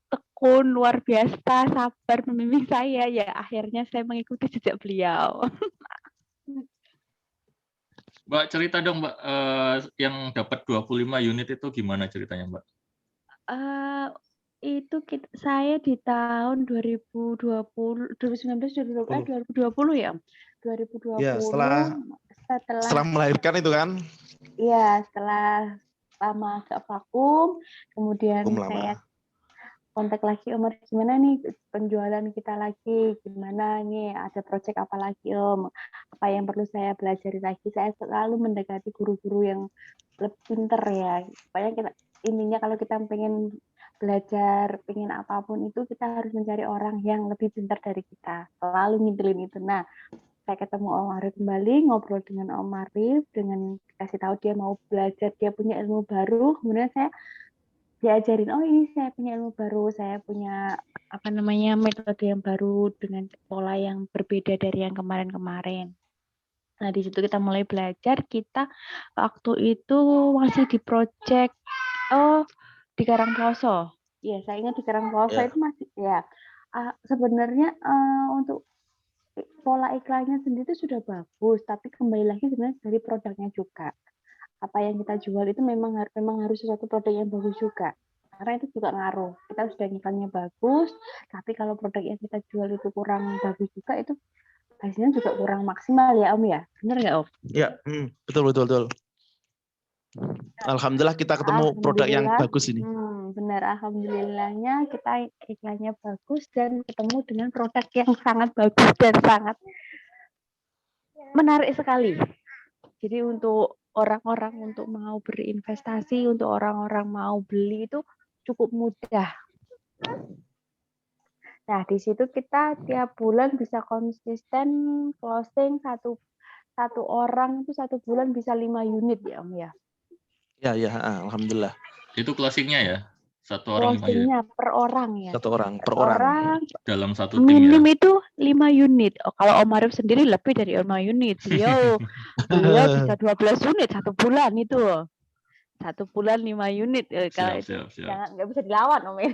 tekun, luar biasa, sabar membimbing saya, ya akhirnya saya mengikuti jejak beliau. Mbak, cerita dong Mbak, yang dapat 25 unit itu gimana ceritanya Mbak? Itu saya di tahun 2020 ya. 2020 ya, setelah melahirkan itu kan. Iya, setelah lama agak vakum, kemudian saya kontak lagi Om, gimana nih penjualan kita lagi, gimana nih, ada proyek apa lagi Om, apa yang perlu saya pelajari lagi. Saya selalu mendekati guru-guru yang lebih pinter ya, supaya kita intinya kalau kita pengen belajar, pengen apapun itu kita harus mencari orang yang lebih pintar dari kita, selalu ngintilin itu. Nah, saya ketemu Om Arif kembali, ngobrol dengan Om Arif, dengan kasih tahu dia mau belajar, dia punya ilmu baru, kemudian saya diajarin, oh ini saya punya ilmu baru, saya punya metode yang baru dengan pola yang berbeda dari yang kemarin-kemarin. Nah, di situ kita mulai belajar. Kita waktu itu masih di project di Karangploso. Ya, saya ingat di Karangploso itu masih ya. Sebenarnya untuk pola iklannya sendiri sudah bagus, tapi kembali lagi sebenarnya dari produknya juga. Apa yang kita jual itu memang harus sesuatu produk yang bagus juga. Karena itu juga ngaruh. Kita sudah iklannya bagus, tapi kalau produk yang kita jual itu kurang bagus juga, itu hasilnya juga kurang maksimal ya Om ya. Benar nggak Om? Ya, betul. Alhamdulillah kita ketemu produk yang bagus ini. Benar, alhamdulillahnya kita iklannya bagus dan ketemu dengan produk yang sangat bagus dan sangat menarik sekali. Jadi untuk orang-orang untuk mau berinvestasi, untuk orang-orang mau beli itu cukup mudah. Nah, di situ kita tiap bulan bisa konsisten closing satu orang itu 1 bulan bisa 5 unit ya Om ya. Ya, alhamdulillah. Itu closingnya ya? 1 orang 5 unit. Closingnya per orang ya. 1 orang per orang. Dalam 1 tim Minim ya? itu 5 unit. Oh, kalau Om Arif sendiri lebih dari 5 unit. Beliau bisa 12 unit 1 bulan itu. 1 bulan 5 unit. Kalau itu jangan nggak bisa dilawan Om ya.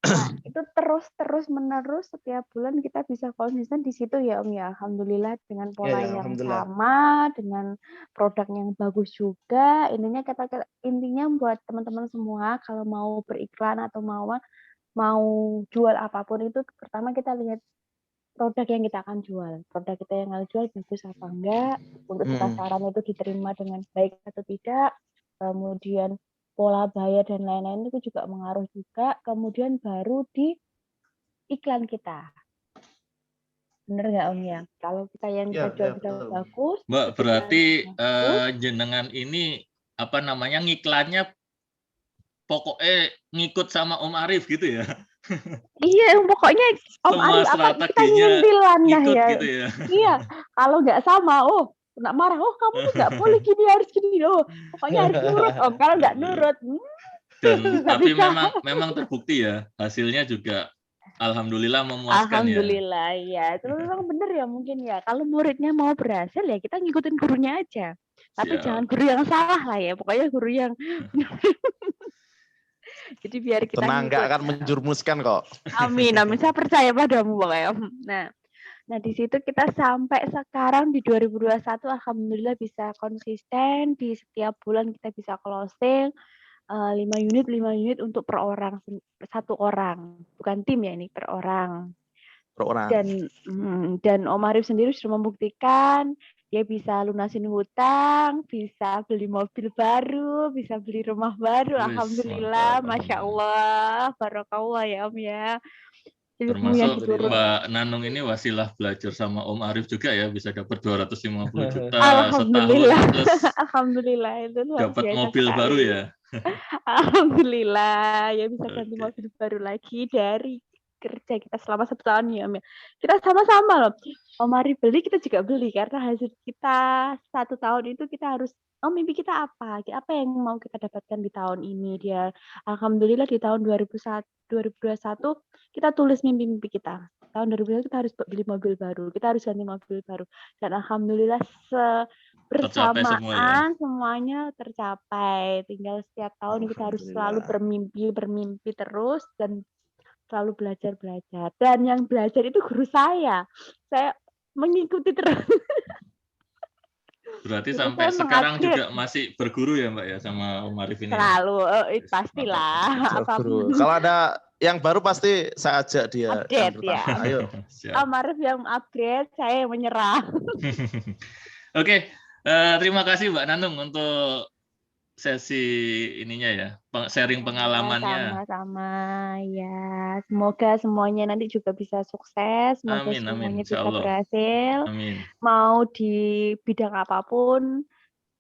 Nah, itu terus menerus setiap bulan kita bisa konsisten di situ ya Om ya. Alhamdulillah dengan pola yang sama, dengan produk yang bagus juga. Intinya buat teman-teman semua kalau mau beriklan atau mau jual apapun itu pertama kita lihat produk yang kita akan jual. Produk kita yang akan jual bagus apa enggak, untuk pasaran itu diterima dengan baik atau tidak. Kemudian pola bayar dan lain-lain itu juga mengaruh juga. Kemudian baru di iklan kita. Bener nggak Om ya? Kalau kita yang kita jual bisa bagus. Mbak, berarti jenengan ini apa namanya ngiklannya pokoknya ngikut sama Om Arif gitu ya? Iya, pokoknya Om Semua Arif apa kita strateginya ya. gitu ya? Iya, kalau nggak sama, nak marah, kamu tuh nggak boleh gini, harus gini, pokoknya harus nurut Om, kalau nggak nurut. Dan tapi memang terbukti ya, hasilnya juga alhamdulillah memuaskan. Alhamdulillah ya, itu memang benar ya mungkin ya. Kalau muridnya mau berhasil ya kita ngikutin gurunya aja. Tapi jangan guru yang salah lah ya, pokoknya guru yang jadi biar kita tenang, nggak akan menjerumuskan kok. Amin, saya percaya padamu pokoknya. Nah di situ kita sampai sekarang di 2021 alhamdulillah bisa konsisten, di setiap bulan kita bisa closing 5 unit untuk per orang, 1 orang, bukan tim ya ini, per orang. Dan Om Arif sendiri sudah membuktikan dia bisa lunasin hutang, bisa beli mobil baru, bisa beli rumah baru. Alhamdulillah, Masya Allah, Barakallah ya Om ya. Termasuk Mbak Nanung ini wasilah belajar sama Om Arif juga ya, bisa dapat 250 juta Alhamdulillah. setahun plus Alhamdulillah itu dapat mobil sekali. Baru ya. Alhamdulillah ya bisa ganti mobil baru lagi dari kerja kita selama 1 tahun ya Om. Kita sama-sama loh. Om Arif beli, kita juga beli karena hasil kita 1 tahun itu kita harus mimpi kita apa yang mau kita dapatkan di tahun ini. Dia alhamdulillah di tahun 2021 kita tulis mimpi-mimpi kita. Tahun 2021 kita harus beli mobil baru, kita harus ganti mobil baru. Dan alhamdulillah bersamaan semuanya tercapai. Tinggal setiap tahun kita harus selalu bermimpi terus dan selalu belajar. Dan yang belajar itu guru saya mengikuti terus. Berarti sampai sekarang juga masih berguru ya Mbak ya sama Om Arif ini? Selalu, pastilah. Kalau ada yang baru pasti saya ajak dia. Update ya. Ayo. Om Arif yang upgrade, saya yang menyerah. Oke, terima kasih Mbak Nanung untuk sesi ininya ya, sharing pengalamannya. Sama-sama ya. Semoga semuanya nanti juga bisa sukses. Semoga semuanya bisa berhasil. Amin. Mau di bidang apapun,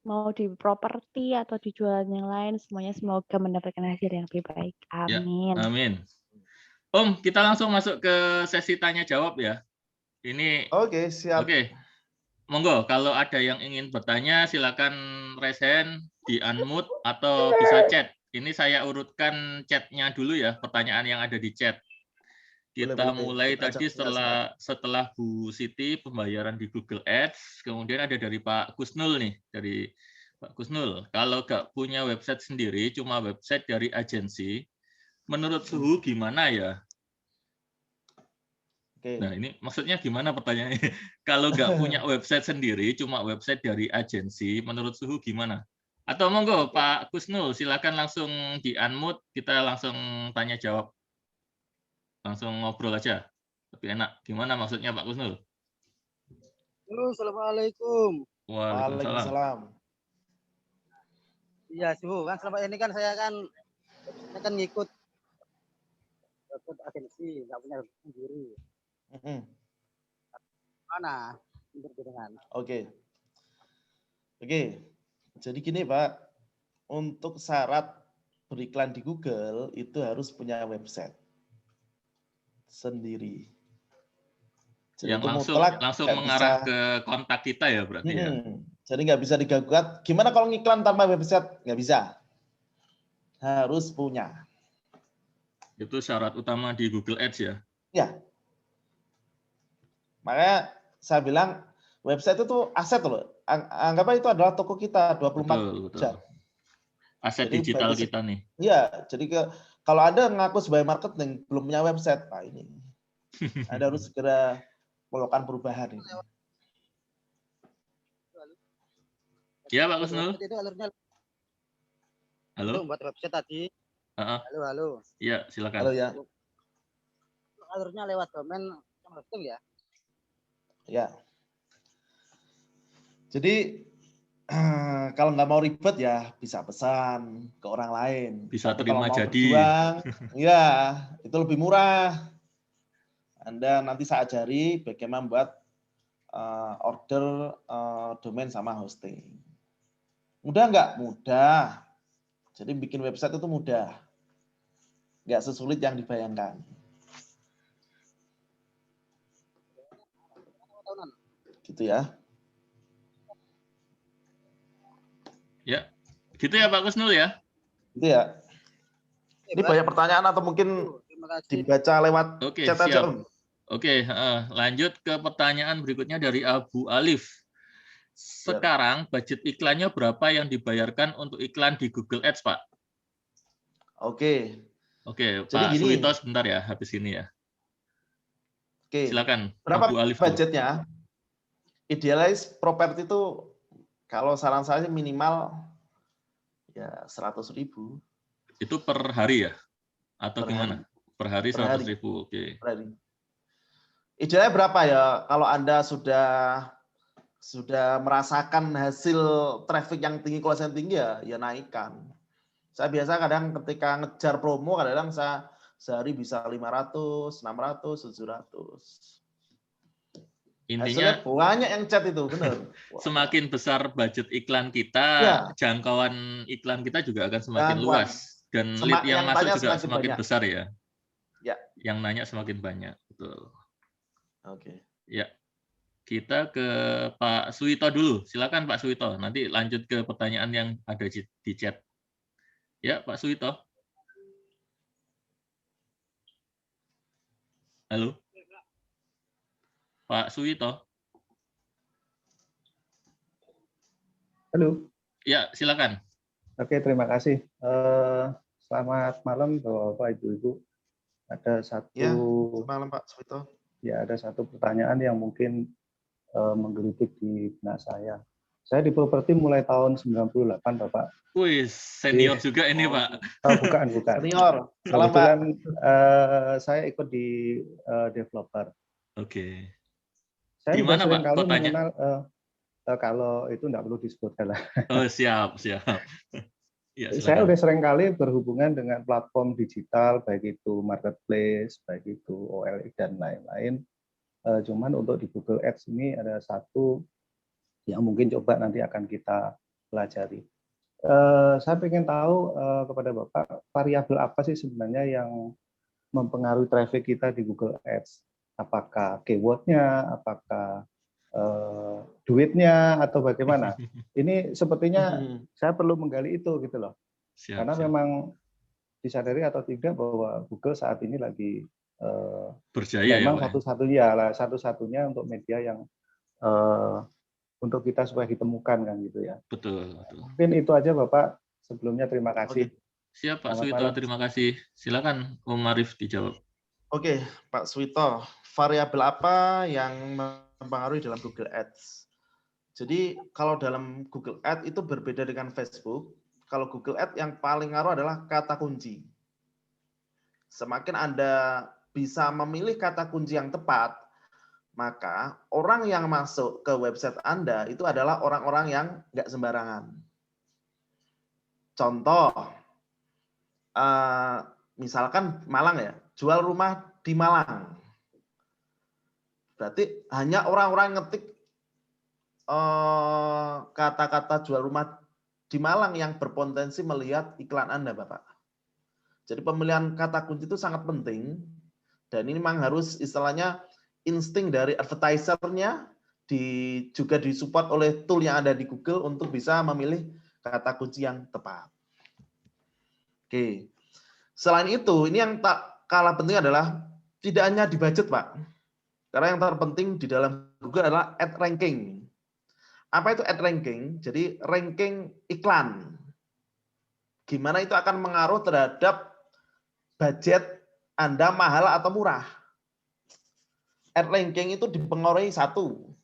mau di properti atau di jualan yang lain, semuanya semoga mendapatkan hasil yang lebih baik. Amin. Ya, amin. Om, kita langsung masuk ke sesi tanya jawab ya. Ini. Oke, siap. Oke. Monggo, kalau ada yang ingin bertanya, silakan raise hand, di-unmute, atau bisa chat. Ini saya urutkan chatnya dulu ya, pertanyaan yang ada di chat. Kita mulai tadi setelah Bu Siti, pembayaran di Google Ads, kemudian ada dari Pak Kusnul nih, dari Pak Kusnul. Kalau nggak punya website sendiri, cuma website dari agensi, menurut Suhu gimana ya? Nah ini maksudnya gimana pertanyaannya? Kalau nggak punya website sendiri, cuma website dari agensi, menurut Suhu gimana? Atau monggo Pak Kusnul, silakan langsung di-unmute, kita langsung tanya jawab. Langsung ngobrol aja. Lebih enak. Gimana maksudnya Pak Kusnul? Halo, Assalamualaikum. Waalaikumsalam. Iya, Suhu. Kan selama ini kan saya kan ngikut agensi, nggak punya sendiri. Mana? Oke. Jadi gini Pak, untuk syarat beriklan di Google itu harus punya website sendiri. Jadi yang itu langsung mutlak nggak mengarah bisa, ke kontak kita ya berarti ya. Jadi nggak bisa digugat. Gimana kalau ngiklan tanpa website? Nggak bisa. Harus punya. Itu syarat utama di Google Ads ya. Ya. Makanya saya bilang website itu aset loh. Anggap aja itu adalah toko kita 24 Betul. jam. Aset Jadi digital kita nih. Iya, jadi kalau Anda ngaku sebagai marketing belum punya website, nah ini Anda harus segera melakukan perubahan ini. Ya Pak Kusnul. Itu alurnya. Halo. Buat website tadi. Halo. Iya, silakan. Halo ya. Alurnya lewat domain hosting ya. Ya. Jadi kalau nggak mau ribet ya bisa pesan ke orang lain. Bisa tapi terima kalau mau jadi. berjuang, ya itu lebih murah. Anda nanti saya ajari bagaimana membuat order domain sama hosting. Mudah nggak? Mudah. Jadi bikin website itu mudah. Nggak sesulit yang dibayangkan. Gitu ya. Ya, gitu ya Pak Kusnul ya. Gitu ya. Ini banyak pertanyaan atau mungkin dibaca lewat chat aja Om? Oke, lanjut ke pertanyaan berikutnya dari Abu Alif. Sekarang budget iklannya berapa yang dibayarkan untuk iklan di Google Ads, Pak? Oke. Oke, jadi Pak gini, Suwito sebentar ya, habis ini ya. Oke. Silakan. Berapa Abu Alif budgetnya? Idealis properti itu kalau saran saya minimal ya 100.000. Itu per hari ya? Atau Per gimana? hari. Per hari Per hari. 100.000, oke. Per hari. Idealnya berapa ya? Kalau Anda sudah merasakan hasil traffic yang tinggi, kualitas yang tinggi ya naikkan. Saya biasa kadang ketika ngejar promo kadang saya sehari bisa 500, 600, 700. Intinya hasilnya banyak yang chat itu, benar. Semakin besar budget iklan kita, ya. Jangkauan iklan kita juga akan semakin luas dan lead yang masuk juga semakin besar ya. Ya. Yang nanya semakin banyak, betul. Oke. Ya. Kita ke Pak Suwito dulu. Silakan Pak Suwito. Nanti lanjut ke pertanyaan yang ada di chat. Ya, Pak Suwito. Halo. Pak Suwito. Halo. Ya, silakan. Oke, terima kasih. Selamat malam Bapak Ibu-ibu. Ada satu malam Pak Suwito. Ya, ada satu pertanyaan yang mungkin menggelitik di benak saya. Saya di properti mulai tahun 98, Bapak. Wih, senior juga ini, Pak. Oh, bukan. Senior. Kebetulan saya ikut di developer. Oke. Saya gimana sering Pak kali kotanya? mengenal kalau itu enggak perlu disebutkan lah. Oh, siap. Ya, saya udah sering kali berhubungan dengan platform digital, baik itu marketplace, baik itu OLX dan lain-lain. Cuman untuk di Google Ads ini ada satu yang mungkin coba nanti akan kita pelajari. Saya ingin tahu kepada Bapak, variabel apa sih sebenarnya yang mempengaruhi traffic kita di Google Ads? Apakah keyword-nya, apakah duitnya, atau bagaimana? Ini sepertinya saya perlu menggali itu gitu loh. Karena memang disadari atau tidak bahwa Google saat ini lagi berjaya memang ya, satu-satunya untuk media yang untuk kita supaya ditemukan kan gitu ya. Betul. Mungkin itu aja Bapak. Sebelumnya terima kasih. Siap Pak Suwito, terima kasih. Silakan Om Arif dijawab. Oke, Pak Suwito, variabel apa yang mempengaruhi dalam Google Ads? Jadi kalau dalam Google Ads itu berbeda dengan Facebook. Kalau Google Ads yang paling ngaruh adalah kata kunci. Semakin Anda bisa memilih kata kunci yang tepat, maka orang yang masuk ke website Anda itu adalah orang-orang yang nggak sembarangan. Contoh, misalkan Malang ya, jual rumah di Malang. Berarti hanya orang-orang ngetik kata-kata jual rumah di Malang yang berpotensi melihat iklan Anda, Bapak. Jadi pemilihan kata kunci itu sangat penting, dan ini memang harus istilahnya insting dari advertisernya, juga disupport oleh tool yang ada di Google untuk bisa memilih kata kunci yang tepat. Oke. Selain itu, ini yang tak kalah penting adalah tidak hanya di budget, Pak. Karena yang terpenting di dalam Google adalah ad ranking. Apa itu ad ranking? Jadi ranking iklan. Gimana itu akan mengaruh terhadap budget Anda mahal atau murah. Ad ranking itu dipengaruhi satu,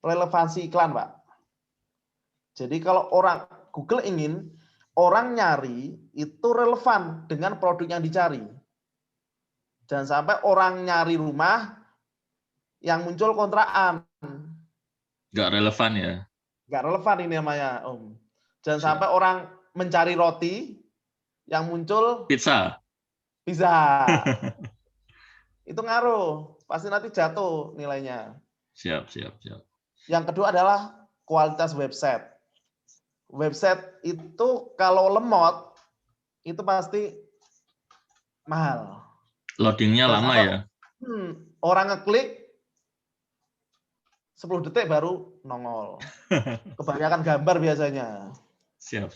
relevansi iklan, Pak. Jadi kalau Google ingin orang nyari itu relevan dengan produk yang dicari. Jangan sampai orang nyari rumah yang muncul kontrakan. Nggak relevan ya? Nggak relevan ini namanya, Om. Jangan sampai orang mencari roti yang muncul pizza. Itu ngaruh. Pasti nanti jatuh nilainya. Siap. Yang kedua adalah kualitas website. Website itu kalau lemot, itu pasti mahal. Loadingnya lama ya? Orang ngeklik 10 detik baru nongol. Kebanyakan gambar biasanya. Siap.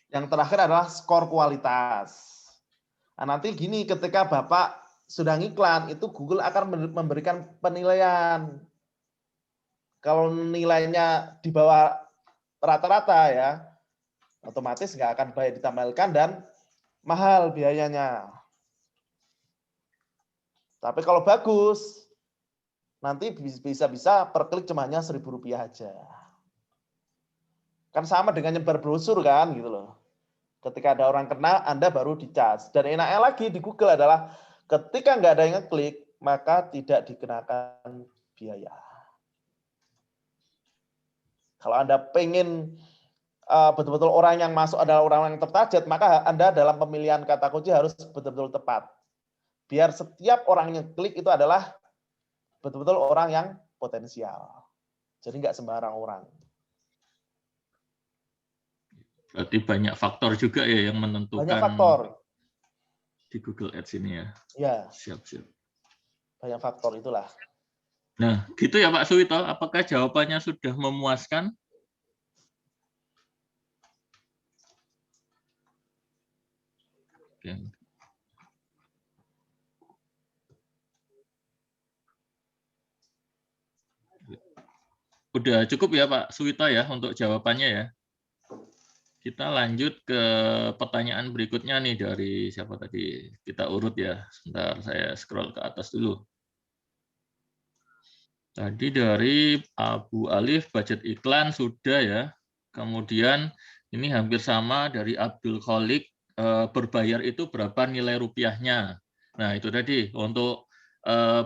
Yang terakhir adalah skor kualitas. Nah, nanti gini, ketika Bapak sudah ngiklan, itu Google akan memberikan penilaian. Kalau nilainya di bawah rata-rata ya, otomatis nggak akan baik ditampilkan dan mahal biayanya. Tapi kalau bagus, nanti bisa per klik cuma hanya Rp1.000 aja. Kan sama dengan nyebar brosur kan gitu loh. Ketika ada orang kenal, Anda baru dicas. Dan enaknya lagi di Google adalah ketika nggak ada yang ngeklik, maka tidak dikenakan biaya. Kalau Anda pengen betul-betul orang yang masuk adalah orang yang tertarget, maka Anda dalam pemilihan kata kunci harus betul-betul tepat. Biar setiap orang yang klik itu adalah betul-betul orang yang potensial. Jadi nggak sembarang orang. Berarti banyak faktor juga ya yang menentukan. Banyak faktor. Di Google Ads ini ya. Ya. Siap. Banyak faktor itulah. Nah, gitu ya Pak Suwito. Apakah jawabannya sudah memuaskan? Oke. Udah cukup ya Pak Suwito ya untuk jawabannya ya. Kita lanjut ke pertanyaan berikutnya nih dari siapa tadi? Kita urut ya. Sebentar saya scroll ke atas dulu. Tadi dari Abu Alif budget iklan sudah ya. Kemudian ini hampir sama dari Abdul Kholik, berbayar itu berapa nilai rupiahnya. Nah itu tadi untuk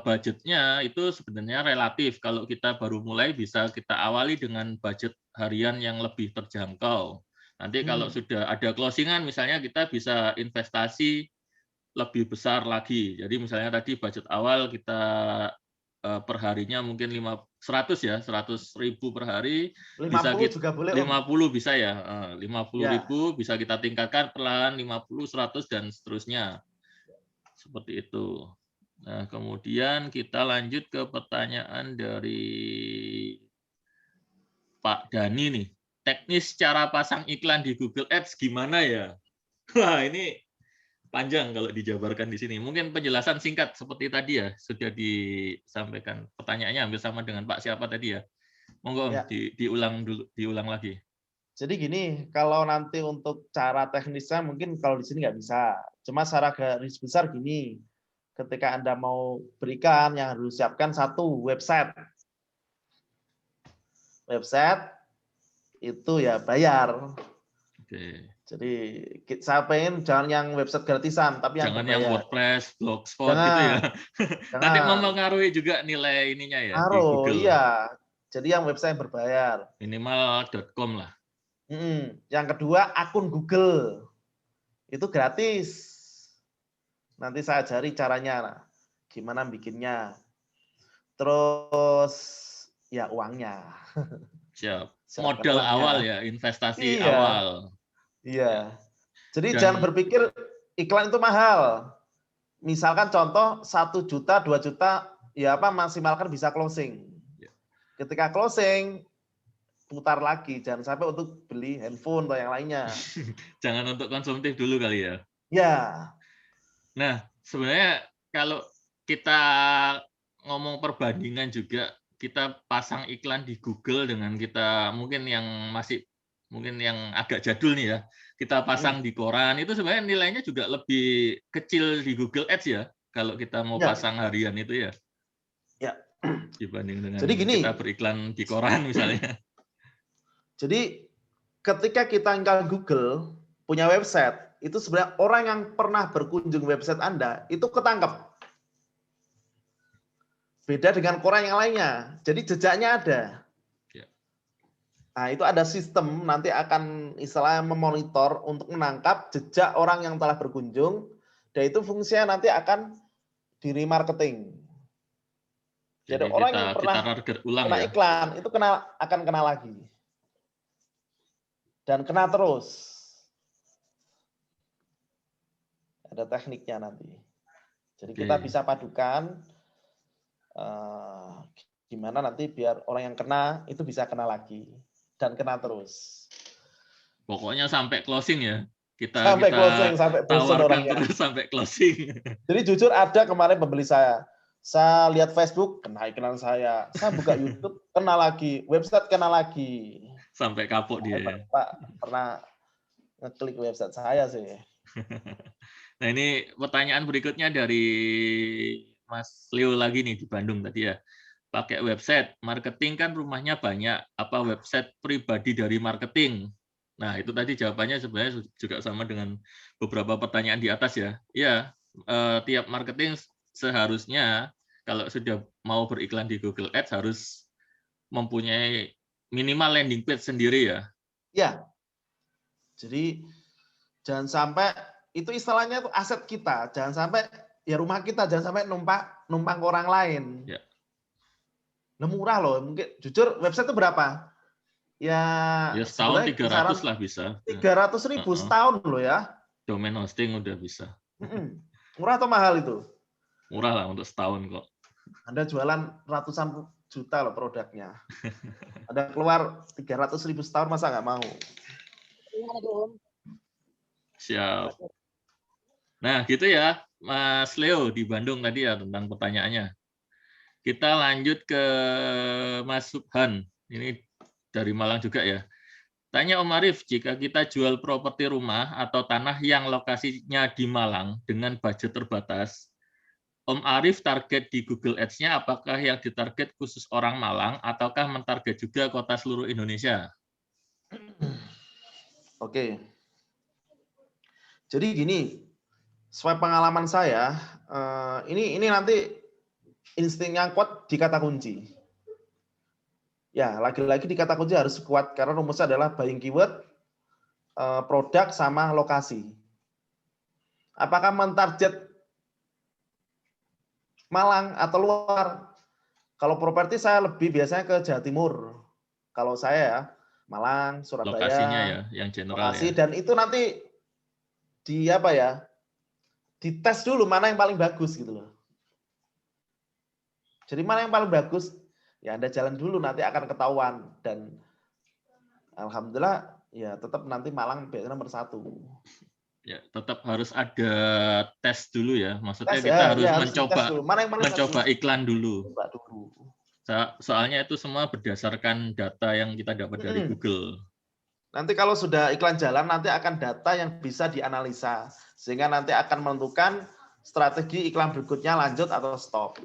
budgetnya itu sebenarnya relatif. Kalau kita baru mulai bisa kita awali dengan budget harian yang lebih terjangkau. Nanti kalau sudah ada closingan misalnya kita bisa investasi lebih besar lagi. Jadi misalnya tadi budget awal kita perharinya mungkin 100.000 per hari, 50 bisa kita, juga boleh, 50 bisa ya, 50.000 bisa kita tingkatkan perlahan 50, 100 dan seterusnya. Seperti itu. Nah, kemudian kita lanjut ke pertanyaan dari Pak Dani nih. Teknis cara pasang iklan di Google Ads gimana ya? Wah, ini panjang kalau dijabarkan di sini. Mungkin penjelasan singkat seperti tadi ya, sudah disampaikan. Pertanyaannya hampir sama dengan Pak siapa tadi ya. Monggo ya. diulang lagi. Jadi gini, kalau nanti untuk cara teknisnya mungkin kalau di sini nggak bisa. Cuma secara garis besar gini, ketika Anda mau berikan yang harus siapkan satu website. Website itu ya bayar. Oke. Jadi saya pengen jangan yang website gratisan, tapi yang jangan berbayar. Yang WordPress, Blogspot gitu ya. Nanti mempengaruhi juga nilai ininya ya di Google. Iya. Jadi yang website yang berbayar. Minimal.com lah. Yang kedua akun Google. Itu gratis. Nanti saya ajari caranya. Gimana bikinnya. Terus ya uangnya. Siap. Siapkan Modal uangnya. awal ya, investasi Iya. awal. Iya. Jadi Dan- jangan berpikir iklan itu mahal. Misalkan contoh 1 juta, 2 juta, ya apa maksimalkan bisa closing. Ya. Ketika closing, putar lagi. Jangan sampai untuk beli handphone atau yang lainnya. Jangan untuk konsumtif dulu kali ya. Ya, Nah, sebenarnya kalau kita ngomong perbandingan juga, kita pasang iklan di Google dengan kita mungkin yang agak jadul nih ya, kita pasang di koran, itu sebenarnya nilainya juga lebih kecil di Google Ads ya, kalau kita mau Ya. pasang harian itu ya. Ya. Dibanding dengan Jadi gini. kita beriklan di koran misalnya. Jadi ketika kita install Google, punya website, itu sebenarnya orang yang pernah berkunjung website Anda, itu ketangkep. Beda dengan koran yang lainnya. Jadi jejaknya ada. Ya. Nah, itu ada sistem nanti akan istilahnya memonitor untuk menangkap jejak orang yang telah berkunjung, dan itu fungsinya nanti akan di remarketing. Jadi orang yang pernah target ulang kena ya. iklan itu akan kena lagi. Dan kena terus. Ada tekniknya nanti. Jadi kita Oke. bisa padukan gimana nanti biar orang yang kena itu bisa kena lagi dan kena terus. Pokoknya sampai closing ya. Kita Closing, sampai bosan tawarkan orangnya. terus sampai closing. Jadi jujur ada kemarin pembeli saya lihat Facebook kena iklan saya buka YouTube kena lagi, website kena lagi. Sampai kapok dia. Pak pernah ngeklik website saya sih. Nah, ini pertanyaan berikutnya dari Mas Leo lagi nih di Bandung tadi ya. Pakai website marketing kan rumahnya banyak, apa website pribadi dari marketing? Nah, itu tadi jawabannya sebenarnya juga sama dengan beberapa pertanyaan di atas ya. Iya, tiap marketing seharusnya kalau sudah mau beriklan di Google Ads harus mempunyai minimal landing page sendiri ya. Ya. Jadi jangan sampai itu istilahnya itu aset kita, jangan sampai ya rumah kita jangan sampai numpang ke orang lain. Ya. Nah, murah loh, mungkin jujur website itu berapa? Ya setahun 300 lah bisa. 300.000 setahun loh ya. Domain hosting udah bisa. Murah atau mahal itu? Murah lah untuk setahun kok. Anda jualan ratusan juta loh produknya. Ada keluar 300.000 setahun masa nggak mau? Siap. Nah, gitu ya, Mas Leo di Bandung tadi ya tentang pertanyaannya. Kita lanjut ke Mas Subhan. Ini dari Malang juga ya. Tanya Om Arif, jika kita jual properti rumah atau tanah yang lokasinya di Malang dengan budget terbatas, Om Arif target di Google Ads-nya apakah yang ditarget khusus orang Malang ataukah mentarget juga kota seluruh Indonesia? Oke. Jadi gini, sesuai pengalaman saya, ini nanti insting yang kuat di kata kunci. Ya, lagi-lagi di kata kunci harus kuat karena rumusnya adalah buying keyword, produk sama lokasi. Apakah mentarget Malang atau luar? Kalau properti saya lebih biasanya ke Jawa Timur. Kalau saya ya, Malang, Surabaya. Lokasinya ya, yang general lokasi, ya. Dan itu nanti dites dulu mana yang paling bagus gitu loh. Jadi mana yang paling bagus, ya Anda jalan dulu nanti akan ketahuan dan alhamdulillah ya tetap nanti Malang biasanya nomor 1. Ya, tetap harus ada tes dulu ya. Maksudnya Tes, kita ya, harus mencoba mencoba iklan dulu. Soalnya itu semua berdasarkan data yang kita dapat dari Google. Nanti kalau sudah iklan jalan, nanti akan data yang bisa dianalisa. Sehingga nanti akan menentukan strategi iklan berikutnya lanjut atau stop.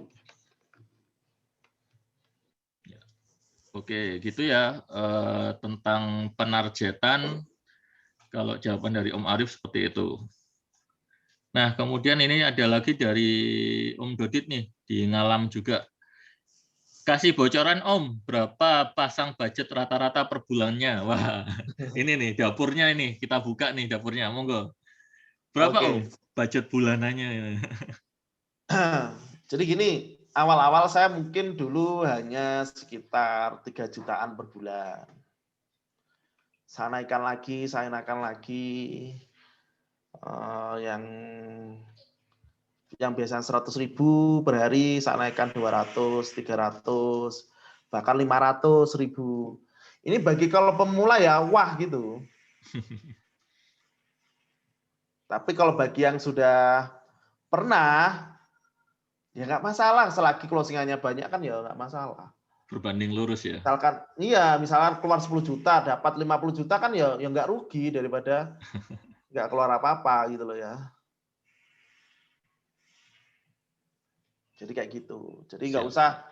Oke, gitu ya. Tentang penargetan, kalau jawaban dari Om Arif seperti itu. Nah, kemudian ini ada lagi dari Om Dodit nih, di Ngalam juga. Kasih bocoran Om, berapa pasang budget rata-rata per bulannya? Wah, ini nih dapurnya ini, kita buka nih dapurnya, monggo. Berapa Om budget bulanannya? Jadi gini, awal-awal saya mungkin dulu hanya sekitar 3 jutaan per bulan. Saya naikkan lagi. Yang biasanya 100.000 per hari, saya naikkan 200, 300, bahkan 500.000. Ini bagi kalau pemula ya wah gitu. Tapi kalau bagi yang sudah pernah, ya nggak masalah. Selagi closingannya banyak kan ya nggak masalah. Berbanding lurus ya. Misalkan keluar 10 juta, dapat 50 juta kan ya nggak rugi daripada nggak keluar apa-apa gitu loh ya. Jadi kayak gitu. Jadi nggak usah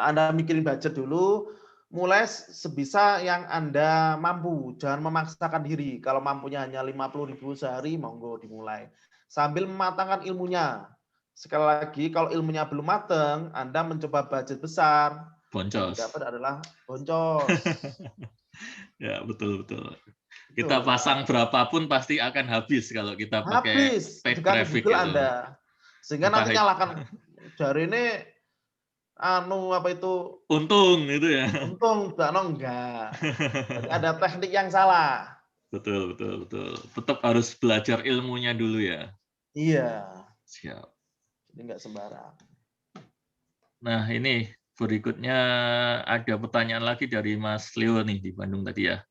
Anda mikirin budget dulu, mulai sebisa yang Anda mampu. Jangan memaksakan diri. Kalau mampunya hanya 50.000 sehari, monggo dimulai. Sambil mematangkan ilmunya. Sekali lagi, kalau ilmunya belum matang, Anda mencoba budget besar. Boncos. Yang dapat adalah boncos. Ya, betul. Kita pasang berapapun pasti akan habis kalau kita pakai paid traffic Google Anda. Sehingga nanti nyalakan jari ini untung itu ya. Untung enggak. Jadi ada teknik yang salah. Betul. Tetap harus belajar ilmunya dulu ya. Iya. Siap. Jadi enggak sembarang. Nah, ini berikutnya ada pertanyaan lagi dari Mas Leo nih di Bandung tadi ya.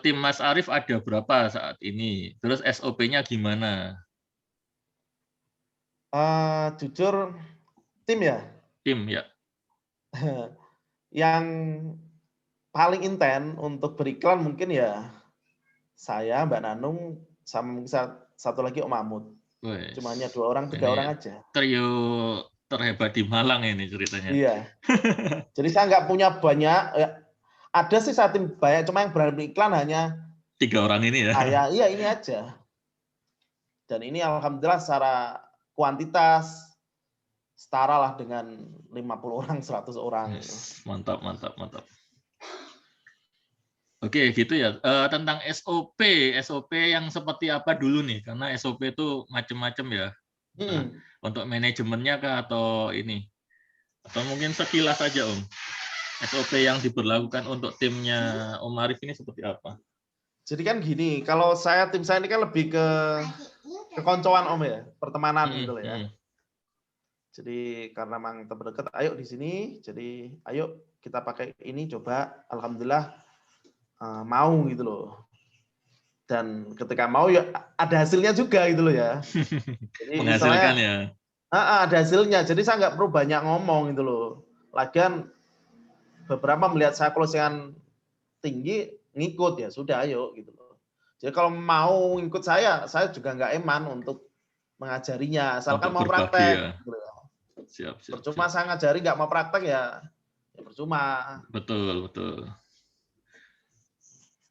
Tim Mas Arief ada berapa saat ini? Terus SOP-nya gimana? Jujur, tim ya? Tim ya. Yang paling intens untuk beriklan mungkin ya saya, Mbak Nanung, sama satu lagi Om Mahmud. Cuma hanya 2 orang, 3 orang aja. Trio terhebat di Malang ini ceritanya. Iya. Jadi saya nggak punya banyak. Ada sih saat tim banyak, cuma yang berani beriklan hanya 3 orang ini ya. Iya ini aja. Dan ini alhamdulillah secara kuantitas setara lah dengan 50 orang, 100 orang. Yes, mantap. Oke, gitu ya. Tentang SOP yang seperti apa dulu nih? Karena SOP itu macam-macam ya. Nah, untuk manajemennya kah atau ini? Atau mungkin sekilas saja, Om. SOP yang diberlakukan untuk timnya Om Arief ini seperti apa? Jadi kan gini, kalau tim saya ini kan lebih ke kekoncoan Om ya, pertemanan gitu loh ya. Jadi karena memang terdekat, ayo di sini, jadi ayo kita pakai ini coba, alhamdulillah mau gitu loh. Dan ketika mau ya ada hasilnya juga gitu loh ya. Jadi menghasilkan ya. Ada hasilnya, jadi saya nggak perlu banyak ngomong gitu loh. Lagian beberapa melihat saya closingan tinggi, ngikut ya sudah ayo gitu loh. Jadi kalau mau ngikut saya juga nggak eman untuk mengajarinya, asalkan mau praktek. Ya. Gitu ya. Siap. Percuma saya ngajari nggak mau praktek ya percuma. Betul.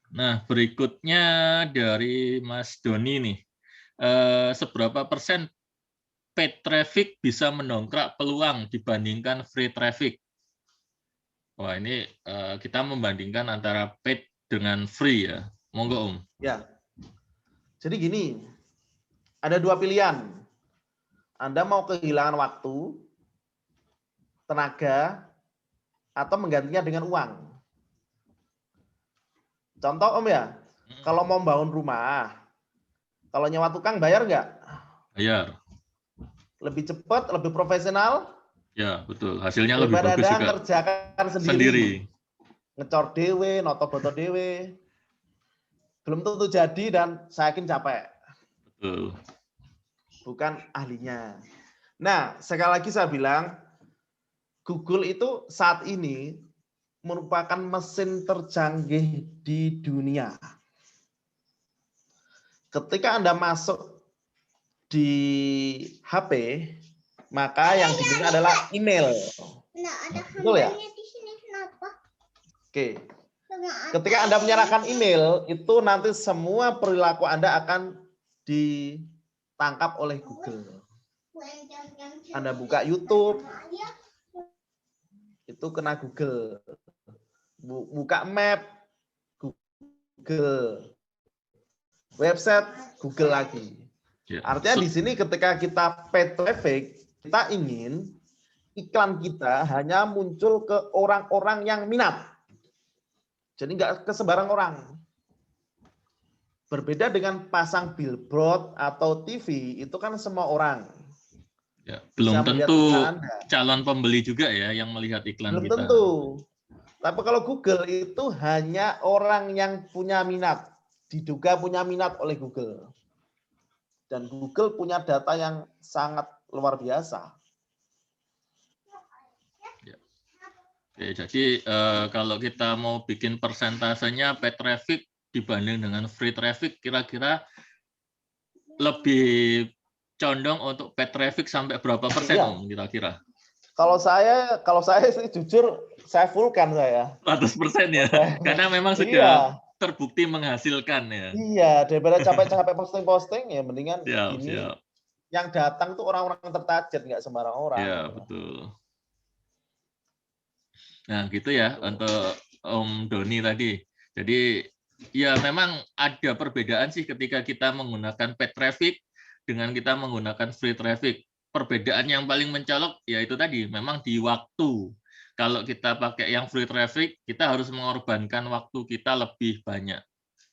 Nah, berikutnya dari Mas Doni nih. Seberapa persen paid traffic bisa mendongkrak peluang dibandingkan free traffic? Wah, ini kita membandingkan antara paid dengan free ya. Monggo, Om. Ya. Jadi gini, ada 2 pilihan. Anda mau kehilangan waktu, tenaga, atau menggantinya dengan uang. Contoh Om ya, kalau mau bangun rumah, kalau nyewa tukang bayar nggak? Bayar. Lebih cepat, lebih profesional. Ya, betul. Hasilnya lebih bagus juga. Kerjakan sendiri. Ngecor dewe, noto boto dewe. Belum tentu jadi dan saya yakin capek. Betul. Bukan ahlinya. Nah, sekali lagi saya bilang, Google itu saat ini merupakan mesin tercanggih di dunia. Ketika Anda masuk di HP, maka yang diberikan adalah email. Betul ya? Oke. Ketika Anda menyerahkan email, itu nanti semua perilaku Anda akan ditangkap oleh Google. Anda buka YouTube, itu kena Google. Buka map, Google. Website, Google lagi. Artinya di sini ketika kita paid traffic, kita ingin iklan kita hanya muncul ke orang-orang yang minat. Jadi nggak ke sembarang orang. Berbeda dengan pasang billboard atau TV, itu kan semua orang. Ya, belum tentu calon pembeli juga ya yang melihat iklan belum kita. Belum tentu. Tapi kalau Google itu hanya orang yang punya minat, diduga punya minat oleh Google. Dan Google punya data yang sangat luar biasa. Ya. Oke, jadi kalau kita mau bikin persentasenya paid traffic dibanding dengan free traffic, kira-kira lebih condong untuk paid traffic sampai berapa persen Om kira-kira? Kalau saya sih jujur saya fullkan saya. 100% ya. Karena memang sudah terbukti menghasilkan ya. Iya, daripada capek-capek posting-posting ya mendingan ini. Siap. Yang datang tuh orang-orang tertarget, nggak sembarang orang. Iya, betul. Nah, gitu ya untuk Om Doni tadi. Jadi ya memang ada perbedaan sih ketika kita menggunakan paid traffic dengan kita menggunakan free traffic. Perbedaan yang paling mencolok yaitu tadi memang di waktu. Kalau kita pakai yang free traffic, kita harus mengorbankan waktu kita lebih banyak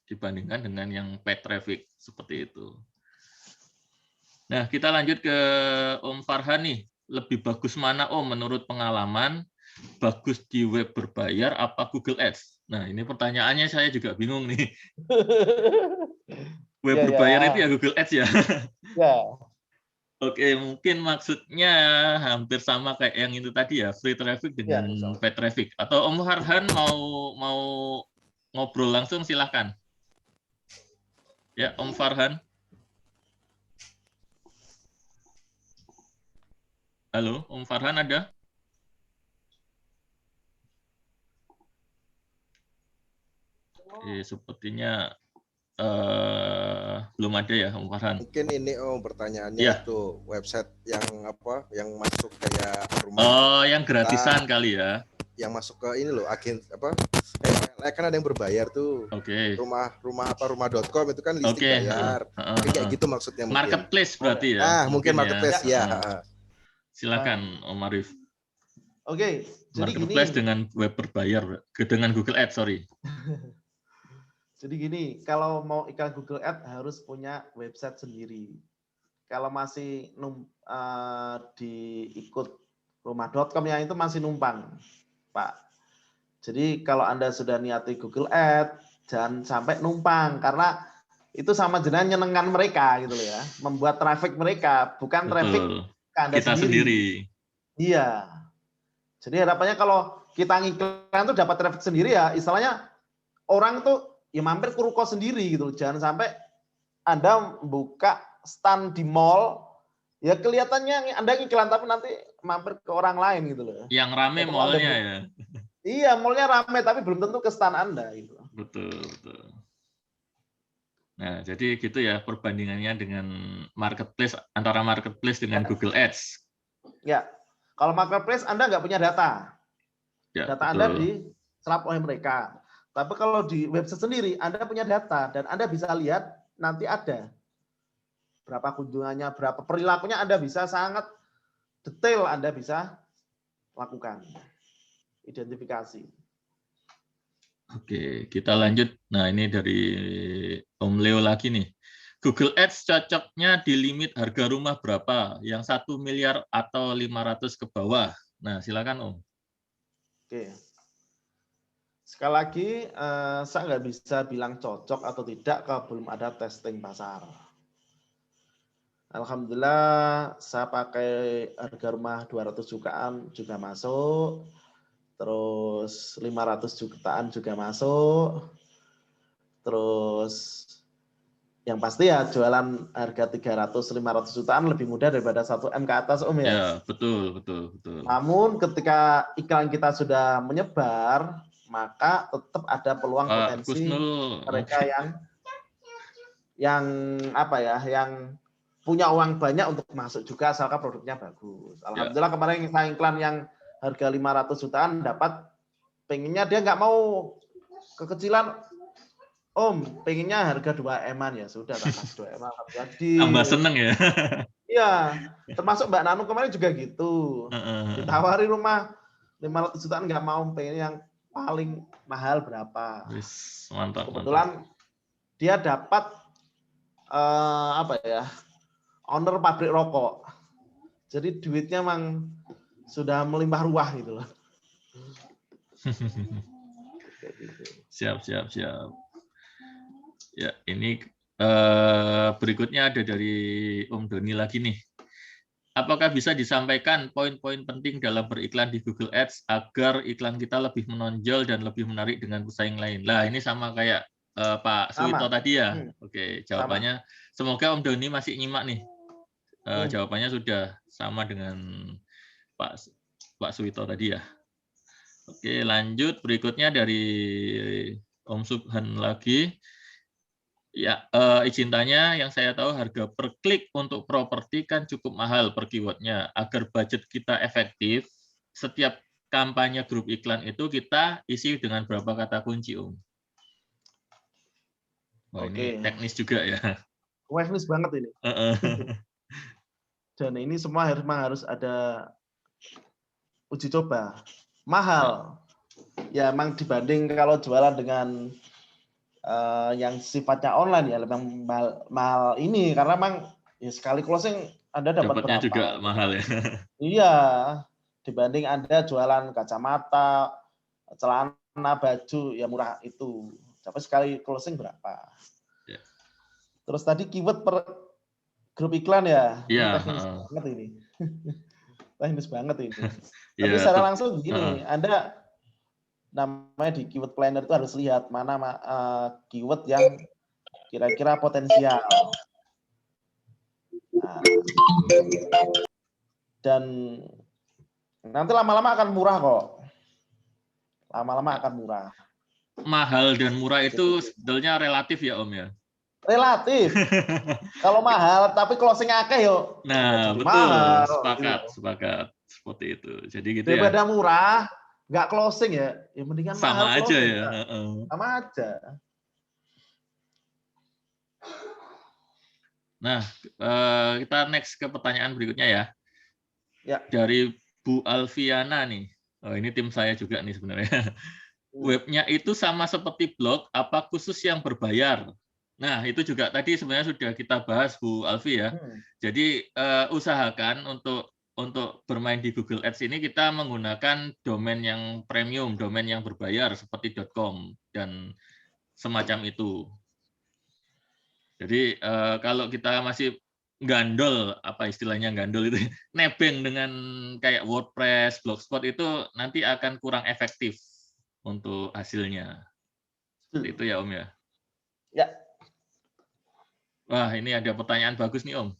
dibandingkan dengan yang paid traffic seperti itu. Nah, kita lanjut ke Om Farhan nih. Lebih bagus mana Om menurut pengalaman? Bagus di web berbayar apa Google Ads? Nah, ini pertanyaannya saya juga bingung nih. Web berbayar itu ya Google Ads ya? Ya. Oke, mungkin maksudnya hampir sama kayak yang itu tadi ya, free traffic dengan paid traffic. Atau Om Farhan mau ngobrol langsung silahkan. Ya, Om Farhan. Halo, Om Farhan ada? Sepertinya belum ada ya Om Farhan. Mungkin ini Om pertanyaannya itu website yang apa yang masuk kayak rumah. Oh, yang gratisan kali ya. Yang masuk ke ini loh agen apa? Kan ada yang berbayar tuh. Oke. Rumah.com itu kan listing bayar. Kayak gitu maksudnya mungkin. Marketplace berarti ya. Mungkin marketplace ya. Silakan Om Arif. Oke, jadi marketplace gini. dengan web berbayar dengan Google Ads, sorry. Jadi gini, kalau mau iklan Google Ads harus punya website sendiri. Kalau masih diikut rumah.com yang itu masih numpang, Pak. Jadi kalau Anda sudah niati Google Ads, jangan sampai numpang karena itu sama jenengan nyenengkan mereka gitu loh ya, membuat traffic mereka, bukan traffic ke Anda kita sendiri. Iya. Jadi harapannya kalau kita ngiklan tuh dapat traffic sendiri ya, istilahnya orang tuh ya mampir ke ruko sendiri gitu. Jangan sampai Anda buka stand di mall, ya kelihatannya Anda ngiklan tapi nanti mampir ke orang lain gitu loh. Yang rame mallnya ya. Iya, mallnya rame tapi belum tentu ke stand Anda gitu. Betul. Nah, jadi gitu ya perbandingannya dengan marketplace, antara marketplace dengan Google Ads. Ya, kalau marketplace Anda nggak punya data. Ya, data Anda diserap oleh mereka. Tapi kalau di website sendiri, Anda punya data dan Anda bisa lihat nanti ada berapa kunjungannya, berapa perilakunya Anda bisa sangat detail Anda bisa lakukan identifikasi. Oke, kita lanjut. Nah, ini dari Om Leo lagi nih. Google Ads cocoknya di limit harga rumah berapa? Yang 1 miliar atau 500 ke bawah? Nah, silakan Om. Oke. Sekali lagi, saya nggak bisa bilang cocok atau tidak kalau belum ada testing pasar. Alhamdulillah, saya pakai harga rumah 200 jutaan juga masuk, terus 500 jutaan juga masuk, terus yang pasti ya jualan harga 300-500 jutaan lebih mudah daripada 1 M ke atas Om ya. Ya, betul. Namun ketika iklan kita sudah menyebar, maka tetap ada peluang potensi mereka yang punya uang banyak untuk masuk juga asalkan produknya bagus. Alhamdulillah kemarin saya iklan yang harga 500 jutaan dapat, pengennya dia nggak mau kekecilan, Om, pengennya harga 2 M-an ya sudah tambah 2 M. Jadi tambah seneng ya. Iya, termasuk Mbak Nanu kemarin juga gitu. Ditawari rumah 500 jutaan nggak mau, pengen yang paling mahal berapa. Mantap, kebetulan mantap. Dia dapat apa ya, owner pabrik rokok. Jadi duitnya memang sudah melimpah ruah gitu loh. Siap. Ya, ini berikutnya ada dari Om Doni lagi nih. Apakah bisa disampaikan poin-poin penting dalam beriklan di Google Ads agar iklan kita lebih menonjol dan lebih menarik dengan pesaing lain? Lah, ini sama kayak Pak Suwito tadi ya. Oke, jawabannya semoga Om Doni masih nyimak nih. Jawabannya sudah sama dengan Pak Suwito tadi ya. Oke, lanjut berikutnya dari Om Subhan lagi. Ya, izin tanya, yang saya tahu harga per klik untuk properti kan cukup mahal per keywordnya. Agar budget kita efektif, setiap kampanye grup iklan itu kita isi dengan berapa kata kunci, Om? Wah, ini teknis juga ya. Teknis banget ini. Dan ini semua memang harus ada uji coba. Mahal. Ya, emang dibanding kalau jualan dengan yang sifatnya online ya lebih mahal ini, karena memang ya sekali closing Anda dapat dapatnya berapa. Juga mahal ya. Iya, dibanding Anda jualan kacamata, celana, baju ya murah itu. Tapi sekali closing berapa? Ya. Terus tadi keyword per grup iklan ya. Iya. Teknis banget ini. Teknis banget ini. Tapi secara langsung gini, Anda namanya di keyword planner itu harus lihat mana keyword yang kira-kira potensial. Nah, dan nanti lama-lama akan murah kok. Lama-lama akan murah. Mahal dan murah itu sebetulnya relatif ya Om ya? Relatif. Kalau mahal tapi closing akeh yo. Nah, betul. Mahal, sepakat. Seperti itu. Jadi gitu daripada ya. murah, nggak closing ya mendingan sama mahal aja closing, ya. Sama aja. Nah, kita next ke pertanyaan berikutnya ya. Ya. Dari Bu Alfiana nih. Oh, ini tim saya juga nih sebenarnya. Webnya itu sama seperti blog, apa khusus yang berbayar? Nah, itu juga tadi sebenarnya sudah kita bahas Bu Alfi ya. Jadi usahakan untuk bermain di Google Ads ini kita menggunakan domain yang premium, domain yang berbayar seperti .com dan semacam itu. Jadi kalau kita masih gandol, apa istilahnya gandol itu, nebeng dengan kayak WordPress, Blogspot itu nanti akan kurang efektif untuk hasilnya. Seperti itu ya Om ya? Ya. Wah, ini ada pertanyaan bagus nih Om.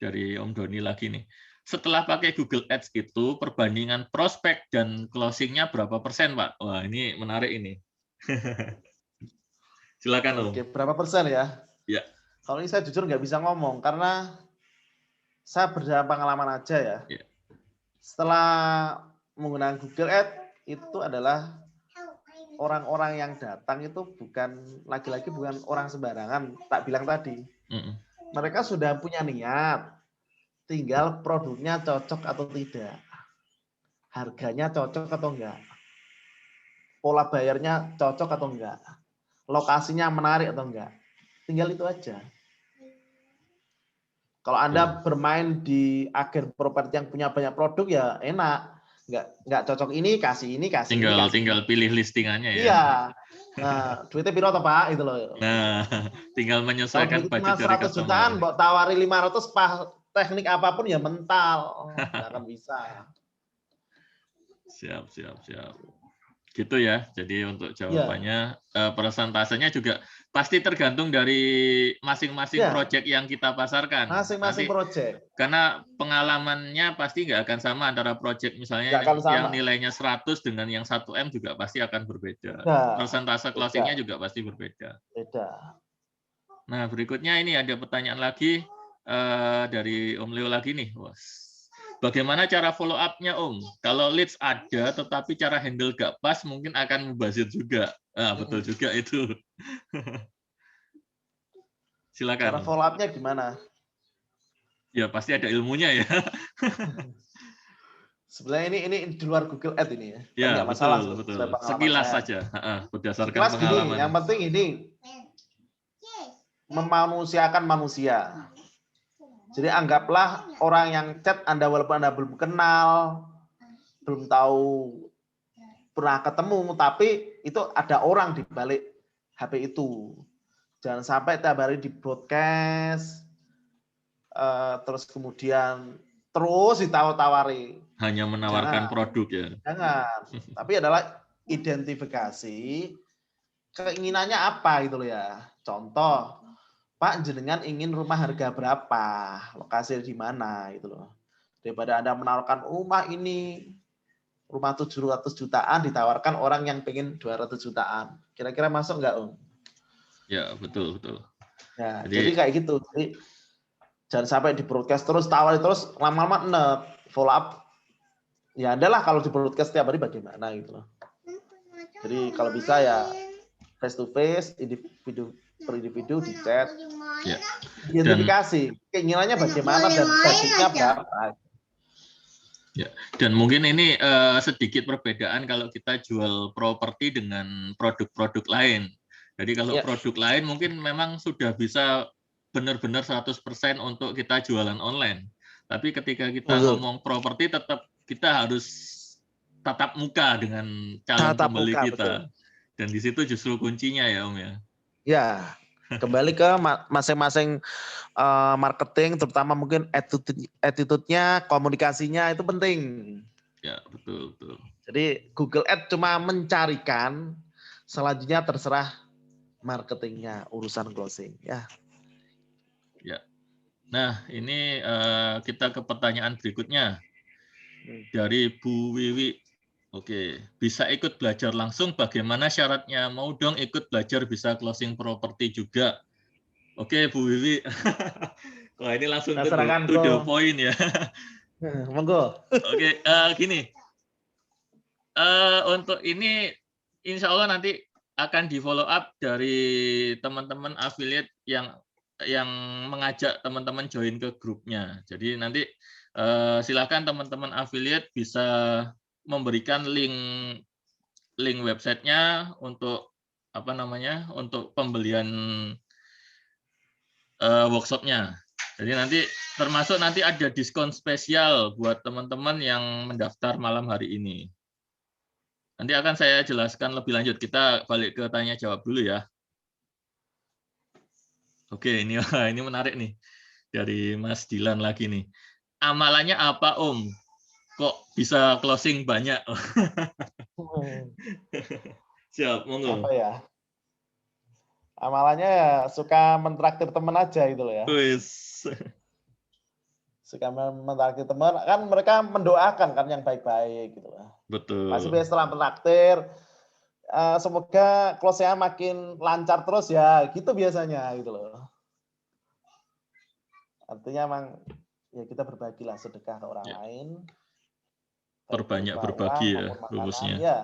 Dari Om Doni lagi nih. Setelah pakai Google Ads itu, perbandingan prospek dan closing-nya berapa persen, Pak? Wah, ini menarik ini. Silakan Om. Oke, berapa persen ya? Ya. Kalau ini saya jujur nggak bisa ngomong, karena saya berdasarkan pengalaman aja ya. Setelah menggunakan Google Ads, itu adalah orang-orang yang datang itu lagi-lagi bukan orang sembarangan, tak bilang tadi. Mereka sudah punya niat, tinggal produknya cocok atau tidak. Harganya cocok atau enggak. Pola bayarnya cocok atau enggak. Lokasinya menarik atau enggak. Tinggal itu aja. Kalau Anda bermain di agen properti yang punya banyak produk ya enak. Nggak cocok ini, kasih ini, kasih ini. Tinggal pilih listingannya ya. Iya. Nah, duitnya piro toh Pak? Itu loh. Nah, tinggal menyesuaikan budget dari 100 jutaan, mau tawari 500, teknik apapun ya mental. Nggak akan bisa. Siap. Gitu ya. Jadi untuk jawabannya, persentasenya juga pasti tergantung dari masing-masing project yang kita pasarkan. Masing-masing project. Karena pengalamannya pasti nggak akan sama antara project misalnya yang nilainya 100 dengan yang 1M juga pasti akan berbeda. Persentase closingnya juga pasti berbeda. Beda. Nah, berikutnya ini ada pertanyaan lagi dari Om Leo lagi nih. Bagaimana cara follow up-nya Om? Kalau leads ada, tetapi cara handle gak pas, mungkin akan mubazir juga. Nah, betul juga itu. Silakan. Cara follow up-nya gimana? Ya pasti ada ilmunya ya. Sebenarnya ini di luar Google Ads ini ya. Ya nggak masalah betul. sesuai pengalaman Sekilas saya. saja, berdasarkan Sekilas gini, pengalaman. yang penting ini memanusiakan manusia. Jadi anggaplah orang yang chat Anda walaupun Anda belum kenal, belum tahu pernah ketemu, tapi itu ada orang di balik HP itu. Jangan sampai tiap hari di broadcast, terus kemudian terus ditawar-tawari. Hanya menawarkan produk ya. Jangan. Tapi adalah identifikasi keinginannya apa gitu loh ya. Contoh, Pak jenengan ingin rumah harga berapa, lokasi di mana gitu loh. Daripada Anda menawarkan rumah ini, rumah 700 jutaan ditawarkan orang yang pengen 200 jutaan. Kira-kira masuk nggak Om? Ya betul. Ya, jadi kayak gitu. Jadi jangan sampai di broadcast terus tawari terus lama-lama enek follow up. Ya adalah kalau di broadcast setiap hari bagaimana gitu loh. Jadi kalau bisa ya face to face, individu per individu di chat. Ya. Identifikasi keinginannya bagaimana dan budgetnya berapa. Ya, dan mungkin ini sedikit perbedaan kalau kita jual properti dengan produk-produk lain. Jadi kalau produk lain mungkin memang sudah bisa benar-benar 100% untuk kita jualan online. Tapi ketika kita ngomong properti tetap kita harus tatap muka dengan calon pembeli kita. Betul. Dan di situ justru kuncinya ya Om ya. Ya, kembali ke masing-masing marketing, terutama mungkin attitude-nya, komunikasinya itu penting. Ya, betul. Jadi Google Ads cuma mencarikan, selanjutnya terserah marketingnya, urusan closing. Ya. Nah, ini kita ke pertanyaan berikutnya. Dari Bu Wiwi. Oke, bisa ikut belajar langsung, bagaimana syaratnya? Mau dong ikut belajar bisa closing properti juga. Oke, Bu Wiwi. Wah, ini langsung to the point ya. Monggo. Oke, gini. Untuk ini, insya Allah nanti akan di follow up dari teman-teman affiliate yang mengajak teman-teman join ke grupnya. Jadi nanti silakan teman-teman affiliate bisa memberikan link websitenya untuk untuk pembelian workshopnya. Jadi nanti termasuk nanti ada diskon spesial buat teman-teman yang mendaftar malam hari ini. Nanti akan saya jelaskan lebih lanjut. Kita balik ke tanya jawab dulu ya. Oke, ini menarik nih dari Mas Dilan lagi nih. Amalannya apa Om? Kok bisa closing banyak? Siap, monggo. Apa ya? Amalannya ya suka mentraktir teman aja gitu loh ya. Suka mentraktir teman, kan mereka mendoakan kan yang baik-baik gitu loh. Betul. Pasti setelah mentraktir, semoga close-nya makin lancar terus ya, gitu biasanya gitu loh. Artinya emang ya kita berbagilah sedekah ke orang lain. Perbanyak berbagi ya rumusnya. Ya,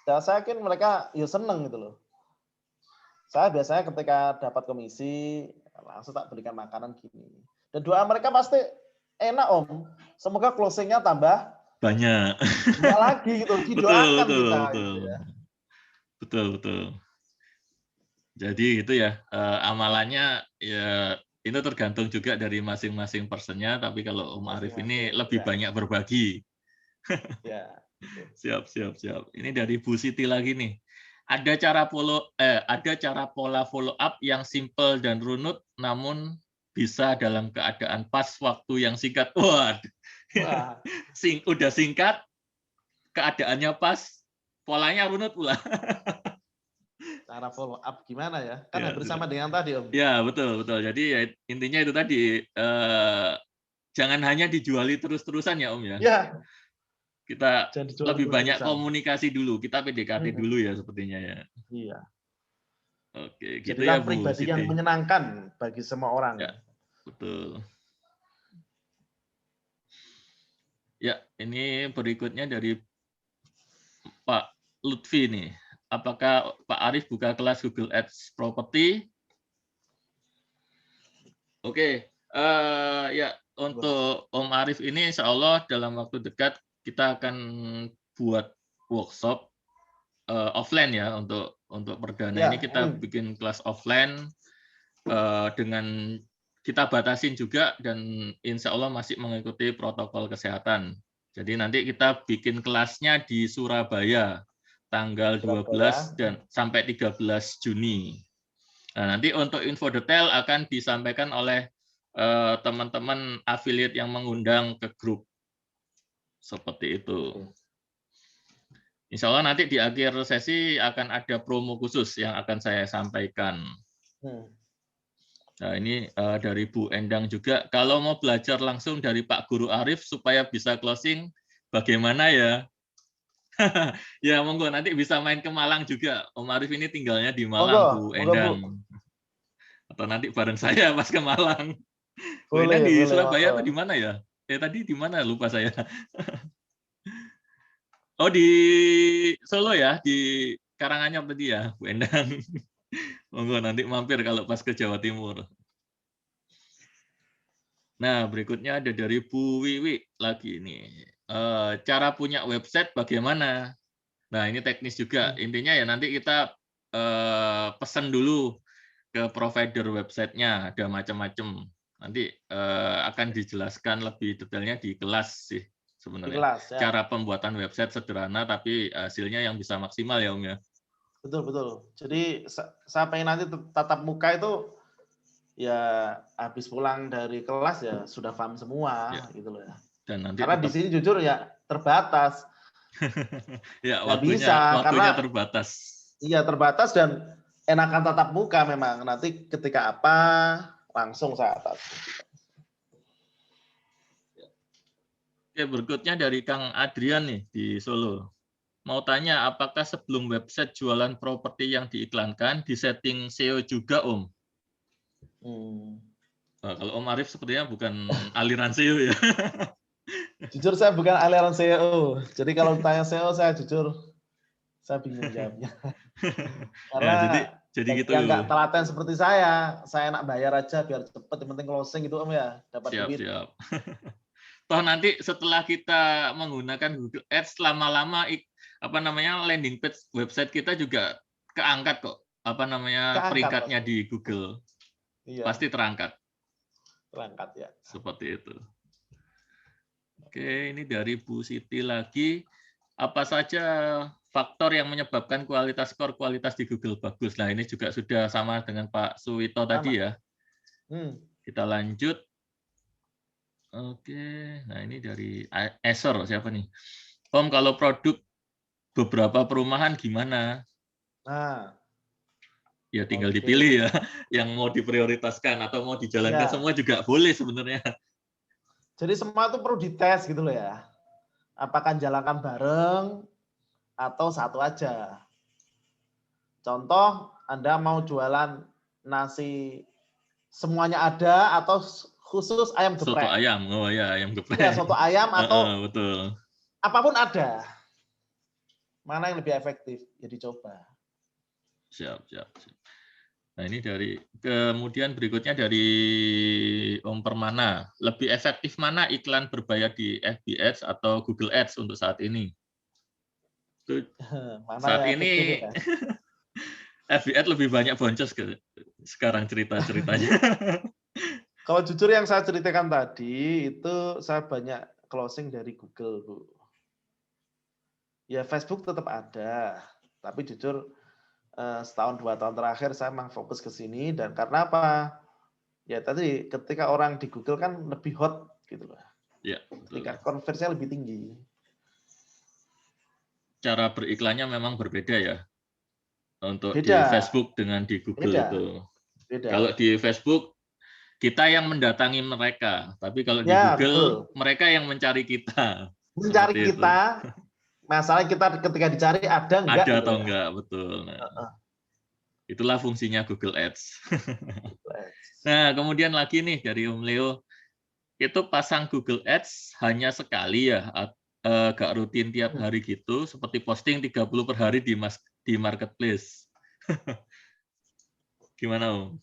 dan saya yakin mereka ya seneng gitu loh. Saya biasanya ketika dapat komisi langsung tak berikan makanan gini. Dan doa mereka pasti enak Om. Semoga closingnya tambah banyak. Banyak lagi gitu. Didoakan kita. Betul. Gitu ya. Betul. Jadi itu ya amalannya ya itu tergantung juga dari masing-masing personnya. Tapi kalau Om Arif ini lebih banyak berbagi. Ya. Siap. Ini dari Bu Siti lagi nih. Ada cara pola follow up yang simple dan runut, namun bisa dalam keadaan pas waktu yang singkat. Wah. Udah singkat, keadaannya pas, polanya runut pula. Cara follow up gimana ya? Kan ya, bersama dengan tadi Om. Ya betul. Jadi ya, intinya itu tadi jangan hanya dijuali terus-terusan ya Om ya. Ya. Kita lebih banyak komunikasi dulu. Kita PDKT dulu ya sepertinya ya. Iya. Oke, gitu jadilah ya Bu pribadi Siti. yang menyenangkan bagi semua orang. Ya, betul. Ya, ini berikutnya dari Pak Lutfi nih. Apakah Pak Arif buka kelas Google Ads Property? Oke, ya untuk Om Arif ini insya Allah dalam waktu dekat kita akan buat workshop offline ya untuk perdana Ya, ini kita bikin kelas offline dengan kita batasin juga dan insya Allah masih mengikuti protokol kesehatan. Jadi nanti kita bikin kelasnya di Surabaya tanggal 12 dan sampai 13 Juni. Nah, nanti untuk info detail akan disampaikan oleh teman-teman affiliate yang mengundang ke grup. Seperti itu. Insya Allah nanti di akhir sesi akan ada promo khusus yang akan saya sampaikan. Nah, ini dari Bu Endang juga. Kalau mau belajar langsung dari Pak Guru Arif supaya bisa closing, bagaimana ya? Ya, monggo nanti bisa main ke Malang juga. Om Arif ini tinggalnya di Malang, Bu Endang. Atau nanti bareng saya pas ke Malang. Bu Endang di Surabaya atau di mana ya? Tadi di mana? Lupa saya. Oh, di Solo ya, di Karanganyar tadi ya, Bu Endang. Monggo nanti mampir kalau pas ke Jawa Timur. Nah, berikutnya ada dari Bu Wiwi lagi ini. Cara punya website bagaimana? Nah, ini teknis juga. Intinya ya nanti kita pesan dulu ke provider websitenya, ada macam-macam. Nanti akan dijelaskan lebih detailnya di kelas sih sebenarnya. Di kelas, ya. Cara pembuatan website sederhana, tapi hasilnya yang bisa maksimal ya Om ya. Betul. Jadi saya pengen nanti tatap muka itu ya habis pulang dari kelas ya sudah paham semua ya. Gitu loh ya. Dan nanti karena di sini jujur ya terbatas. Ya waktunya terbatas. Iya terbatas dan enakan tatap muka memang. Nanti ketika apa langsung saya atas. Oke, berikutnya dari Kang Adrian nih di Solo. Mau tanya, apakah sebelum website jualan properti yang diiklankan, di setting SEO juga, Om? Nah, kalau Om Arif sepertinya bukan aliran SEO ya. Jujur saya bukan aliran SEO. Jadi kalau tanya SEO, saya jujur, saya bingung jawabnya. Karena ya, jadi gitu. Yang nggak telaten seperti saya enak bayar aja biar cepet, yang penting closing gitu Om ya, dapat duit. Siap. Toh nanti setelah kita menggunakan Google Ads lama-lama landing page website kita juga keangkat kok peringkatnya di Google. Iya. Pasti terangkat ya. Seperti itu. Oke, ini dari Bu Siti lagi. Apa saja faktor yang menyebabkan kualitas di Google bagus? Nah, ini juga sudah sama dengan Pak Suwito tadi ya. Kita lanjut. Oke, nah ini dari Acer siapa nih? Om, kalau produk beberapa perumahan gimana? Nah, ya tinggal dipilih ya, yang mau diprioritaskan atau mau dijalankan semua juga boleh sebenarnya. Jadi semua itu perlu dites gitu loh ya. Apakah jalankan bareng atau satu aja. Contoh, Anda mau jualan nasi semuanya ada atau khusus ayam geprek. Soto ayam, oh ya ayam geprek. Ya, soto ayam atau betul. Apapun ada. Mana yang lebih efektif? Ya dicoba. Siap. Nah ini kemudian berikutnya dari Om Permana. Lebih efektif mana iklan berbayar di FB Ads atau Google Ads untuk saat ini? Saat ini ya? FB Ads lebih banyak boncos sekarang ceritanya. Kalau jujur yang saya ceritakan tadi, itu saya banyak closing dari Google, Bu. Ya Facebook tetap ada, tapi jujur setahun 2 tahun terakhir saya memang fokus ke sini, dan karena apa? Ya tadi ketika orang di Google kan lebih hot gitu loh. Ya, tingkat konversinya lebih tinggi. Cara beriklannya memang berbeda ya. Untuk di Facebook dengan di Google itu. Kalau di Facebook kita yang mendatangi mereka, tapi kalau di Google betul. Mereka yang mencari kita. Mencari kita. Masalah kita ketika dicari ada enggak? Ada atau enggak, betul. Nah, itulah fungsinya Google Ads. Nah, kemudian lagi nih dari Om Leo, itu pasang Google Ads hanya sekali ya, gak rutin tiap hari gitu, seperti posting 30 per hari di marketplace. Gimana Om?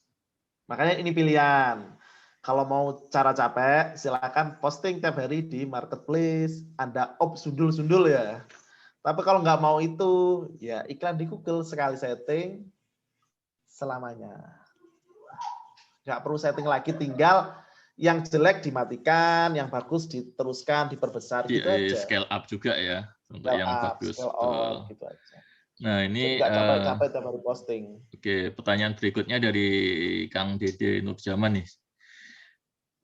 Makanya ini pilihan. Kalau mau cara capek, silakan posting tiap hari di marketplace. Anda sundul-sundul ya. Tapi kalau nggak mau itu, ya iklan di Google sekali setting selamanya. Nggak perlu setting lagi, tinggal yang jelek dimatikan, yang bagus diteruskan, diperbesar gitu aja. Scale up juga ya untuk Scale yang up, bagus. scale on, gitu aja. Nah ini nggak capek-capek tiap hari posting. Oke, pertanyaan berikutnya dari Kang Dede Nurjaman nih.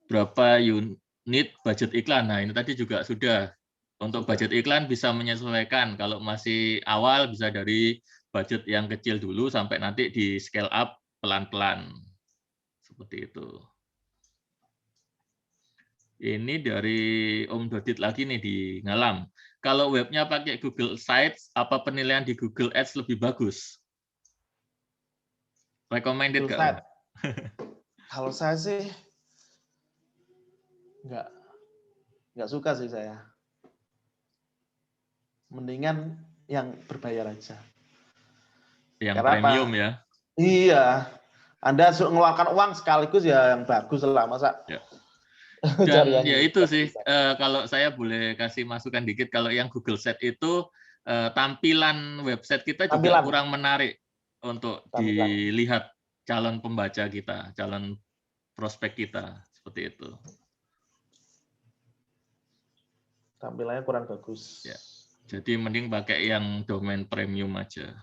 Berapa unit budget iklan? Nah ini tadi juga sudah. Untuk budget iklan bisa menyesuaikan. Kalau masih awal bisa dari budget yang kecil dulu sampai nanti di scale up pelan-pelan. Seperti itu. Ini dari Om Dodit lagi nih di Ngalam. Kalau webnya pakai Google Sites, apa penilaian di Google Ads lebih bagus? Recommended nggak? Kalau saya sih nggak suka sih saya. Mendingan yang berbayar aja. Yang premium ya? Iya. Anda ngeluarkan uang sekaligus ya yang bagus lah, masa? Ya. Dan ya itu sih, kalau saya boleh kasih masukan dikit, kalau yang Google Set itu tampilan website kita juga kurang menarik untuk dilihat calon pembaca kita, calon prospek kita, seperti itu. Tampilannya kurang bagus. Ya. Jadi mending pakai yang domain premium aja.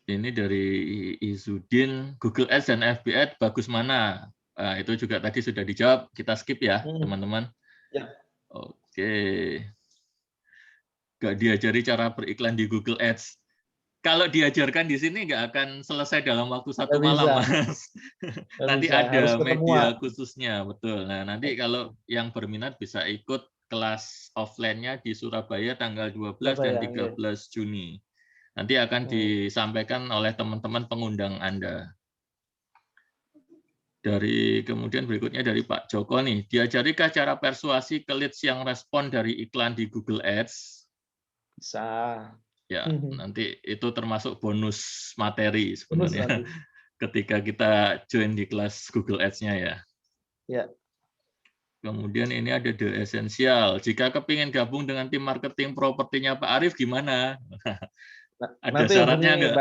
Ini dari Izudin, Google Ads dan FB Ads bagus mana? Nah, itu juga tadi sudah dijawab, kita skip ya, teman-teman. Ya. Oke. Nggak diajari cara beriklan di Google Ads. Kalau diajarkan di sini nggak akan selesai dalam waktu 1 malam, Mas. Nanti ada media khususnya, betul. Nah, nanti kalau yang berminat bisa ikut kelas offline-nya di Surabaya tanggal 12 dan 13 Juni. Nanti akan disampaikan oleh teman-teman pengundang Anda. Kemudian berikutnya dari Pak Joko nih, diajarikah cara persuasi ke leads yang respon dari iklan di Google Ads? Bisa. Ya, nanti itu termasuk bonus materi sebenarnya ketika kita join di kelas Google Ads-nya ya. Ya. Kemudian ini ada The Essential. Jika kepingin gabung dengan tim marketing propertinya Pak Arief gimana? Ada syaratnya nggak?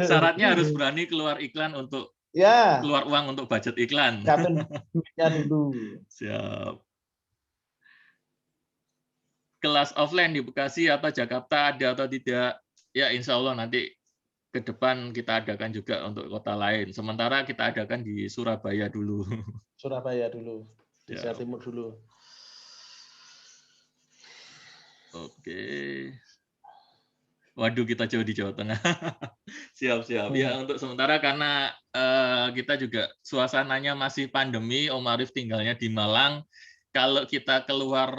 Syaratnya harus berani keluar iklan untuk keluar uang untuk budget iklan. Duitnya dulu. Siap. Kelas offline di Bekasi atau Jakarta ada atau tidak? Ya, insya Allah nanti ke depan kita adakan juga untuk kota lain. Sementara kita adakan di Surabaya dulu. Surabaya dulu, di Jawa Timur dulu. Oke. Waduh, kita jauh di Jawa Tengah. Siap-siap. Ya, untuk sementara karena kita juga suasananya masih pandemi, Om Arief tinggalnya di Malang. Kalau kita keluar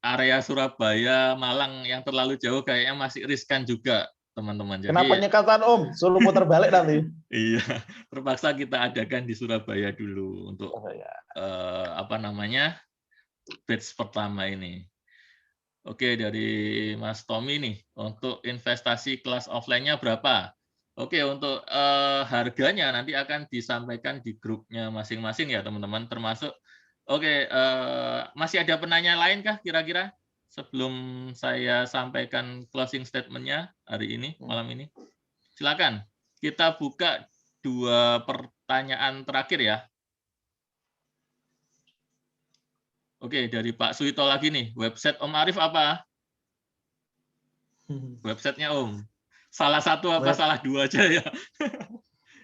area Surabaya, Malang yang terlalu jauh kayaknya masih riskan juga, teman-teman. Kenapa nyekatan Om? Suruh putar balik nanti. Iya, terpaksa kita adakan di Surabaya dulu untuk batch pertama ini. Oke, dari Mas Tommy nih, untuk investasi kelas offline-nya berapa? Oke, untuk harganya nanti akan disampaikan di grupnya masing-masing ya, teman-teman, termasuk. Oke, masih ada penanya lain kah kira-kira sebelum saya sampaikan closing statement-nya hari ini, malam ini? Silakan, kita buka 2 pertanyaan terakhir ya. Oke, dari Pak Suito lagi nih, website Om Arief apa? Websitenya Om. Salah satu apa salah 2 aja ya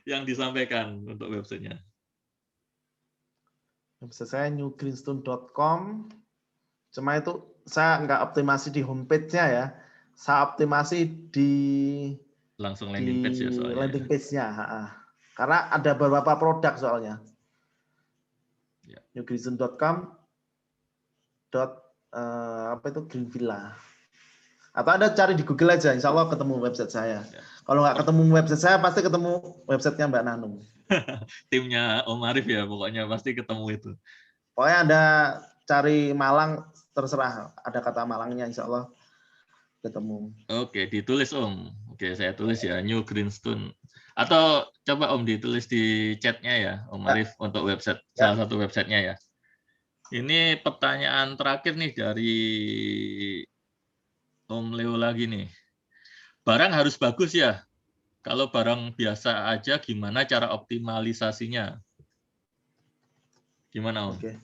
yang disampaikan untuk websitenya. Website saya newgreenstone.com. Cuma itu saya nggak optimasi di homepage-nya ya. Saya optimasi di langsung landing page ya soalnya. Landing page-nya, karena ada beberapa produk soalnya. Ya. newgreenstone.com Green Villa. Atau Anda cari di Google aja, insya Allah ketemu website saya. Ya. Kalau nggak ketemu website saya, pasti ketemu websitenya Mbak Nanung. Timnya Om Arief ya, pokoknya pasti ketemu itu. Pokoknya Anda cari Malang, terserah ada kata Malangnya, insya Allah ketemu. Oke, ditulis Om. Oke, saya tulis ya, New Greenstone. Atau coba Om ditulis di chatnya ya, Om Arif, untuk website, salah satu websitenya ya. Ini pertanyaan terakhir nih dari Om Leo lagi nih. Barang harus bagus ya. Kalau barang biasa aja gimana cara optimalisasinya? Gimana Om? Oke.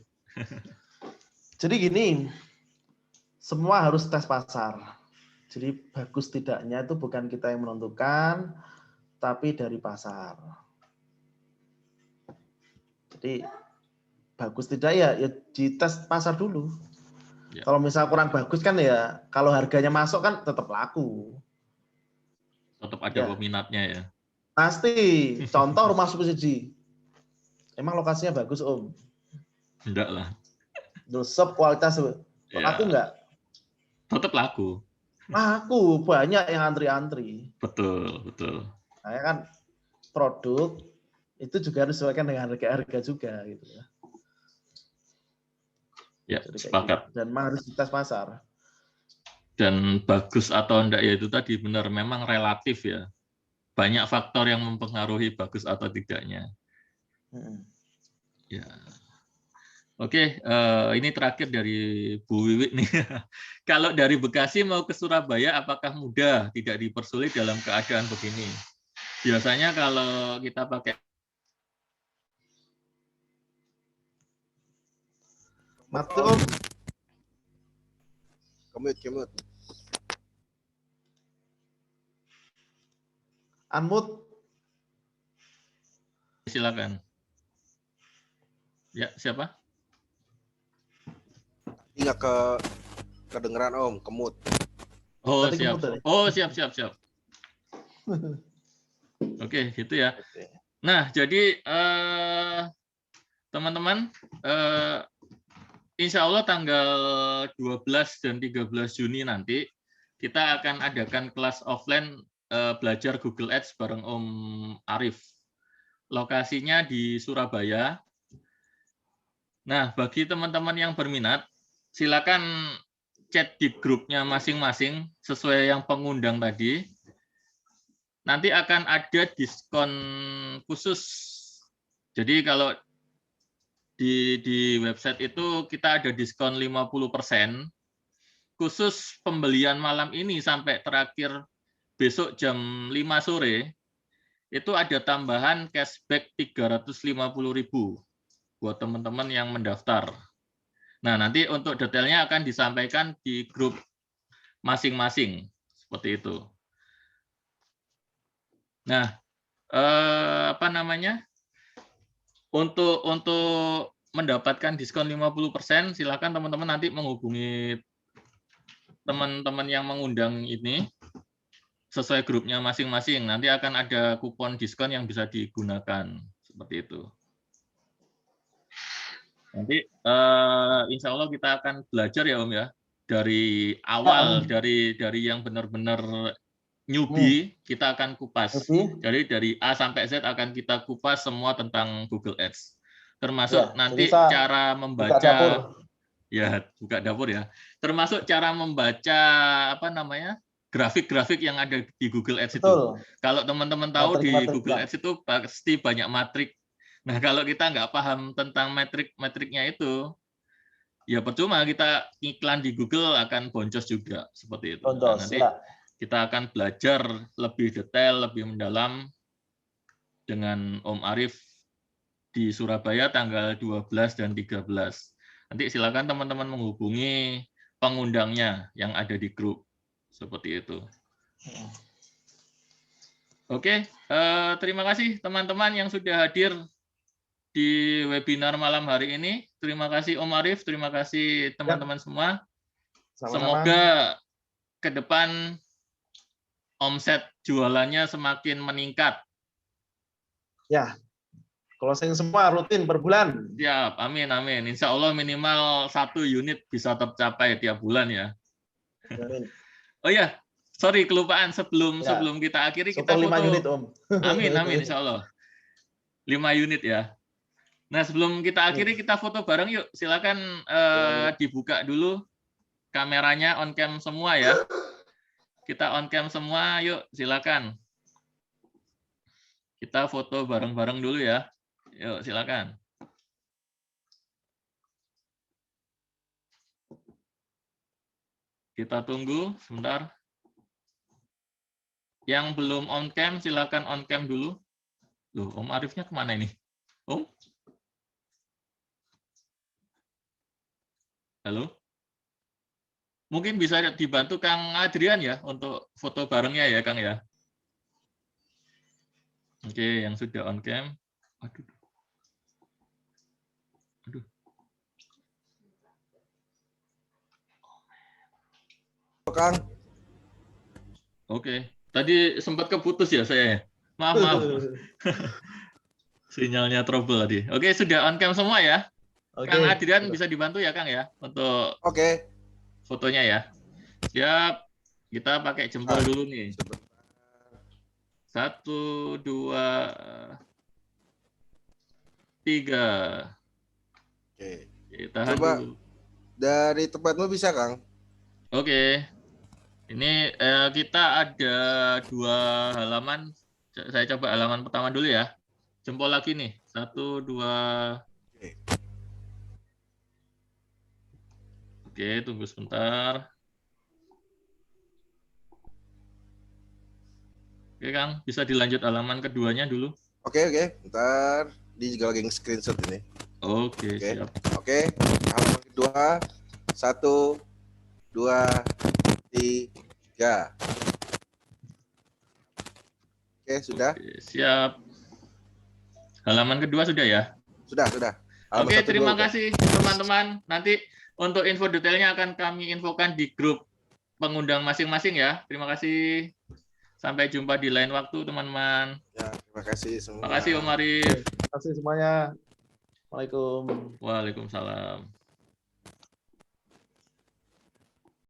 Jadi gini, semua harus tes pasar. Jadi bagus tidaknya itu bukan kita yang menentukan, tapi dari pasar. Jadi bagus tidak ya dites pasar dulu. Ya. Kalau misalnya kurang bagus kan ya, kalau harganya masuk kan tetap laku. Tetap ada peminatnya ya. Pasti. Contoh rumah subsidi. Emang lokasinya bagus Om? Enggak lah. Sub kualitas laku enggak? Tetap laku. Laku, banyak yang antri-antri. Betul, betul. Nah, kan produk itu juga harus disesuaikan dengan harga-harga juga gitu ya. Ya, sepakat. Dan harus dites pasar. Dan bagus atau enggak ya itu tadi benar memang relatif ya. Banyak faktor yang mempengaruhi bagus atau tidaknya. Ya. Oke, ini terakhir dari Bu Wiwit nih. Kalau dari Bekasi mau ke Surabaya, apakah mudah? Tidak dipersulit dalam keadaan begini? Biasanya kalau kita pakai mati Om. Kemut. Unmute. Silakan. Ya, siapa? Nggak kedengeran Om, kemut. Oh, siap. Oh, siap. Oke, gitu ya. Nah, jadi teman-teman, insya Allah tanggal 12 dan 13 Juni nanti kita akan adakan kelas offline belajar Google Ads bareng Om Arif. Lokasinya di Surabaya. Nah, bagi teman-teman yang berminat, silakan chat di grupnya masing-masing sesuai yang pengundang tadi. Nanti akan ada diskon khusus. Jadi kalau di website itu kita ada diskon 50% khusus pembelian malam ini sampai terakhir besok jam 5 sore itu ada tambahan cashback 350.000 buat teman-teman yang mendaftar. Nah, nanti untuk detailnya akan disampaikan di grup masing-masing seperti itu. Nah, apa namanya? Untuk mendapatkan diskon 50%, silakan teman-teman nanti menghubungi teman-teman yang mengundang ini sesuai grupnya masing-masing. Nanti akan ada kupon diskon yang bisa digunakan seperti itu. Nanti insya Allah kita akan belajar ya Om ya dari awal, dari yang benar-benar newbie kita akan kupas. Jadi dari A sampai Z akan kita kupas semua tentang Google Ads. Termasuk nanti cara membaca buka dapur ya. Termasuk cara membaca apa namanya? Grafik-grafik yang ada di Google Ads itu. Kalau teman-teman tahu di Google Ads itu pasti banyak matrik. Nah, kalau kita nggak paham tentang metriknya itu, ya percuma kita iklan di Google akan boncos juga seperti itu. Nah, nanti kita akan belajar lebih detail, lebih mendalam dengan Om Arif di Surabaya tanggal 12 dan 13. Nanti silakan teman-teman menghubungi pengundangnya yang ada di grup seperti itu. Oke, terima kasih teman-teman yang sudah hadir di webinar malam hari ini. Terima kasih Om Arif, terima kasih teman-teman semua. Semoga ke depan omset jualannya semakin meningkat. Ya, closing semua rutin per bulan. Siap, amin, amin. Insya Allah minimal 1 unit bisa tercapai tiap bulan ya. Amin. Oh ya, sorry kelupaan sebelum kita akhiri kita foto 5 unit Om. Amin, amin, insya Allah. 5 unit ya. Nah, sebelum kita akhiri, kita foto bareng yuk. Silakan dibuka dulu kameranya, on cam semua ya. Kita on cam semua, yuk silakan. Kita foto bareng-bareng dulu ya. Yuk, silakan. Kita tunggu sebentar. Yang belum on cam, silakan on cam dulu. Loh, Om Arifnya kemana ini? Om? Halo? Mungkin bisa dibantu Kang Adrian ya untuk foto barengnya ya, Kang ya. Oke, yang sudah on cam. Aduh. Aduh. Kang. Oke. Tadi sempat keputus ya saya. Maaf, maaf. Sinyalnya trouble tadi. Oke, sudah on cam semua ya. Oke. Kang Adrian bisa dibantu ya, Kang ya, untuk fotonya ya. Siap. Kita pakai jempol dulu nih. 1, 2, 3. Oke. Tahan Coba dulu. dari tempatmu bisa, Kang? Oke. Ini kita ada 2 halaman. Saya coba halaman pertama dulu ya. Jempol lagi nih. 1, 2. Oke, tunggu sebentar. Oke, Kang. Bisa dilanjut halaman keduanya dulu. Oke. Bentar. Dia juga lagi screenshot ini. Oke, siap. Oke. Halaman kedua. 1, 2, 3. Oke, sudah. Oke, siap. Halaman kedua sudah ya? Sudah. Halaman Oke, 1 terima dulu, kasih teman-teman. Nanti untuk info detailnya akan kami infokan di grup pengundang masing-masing ya. Terima kasih. Sampai jumpa di lain waktu, teman-teman. Ya, terima kasih semua. Terima kasih, Om Arif. Terima kasih semuanya. Waalaikumsalam. Waalaikumsalam.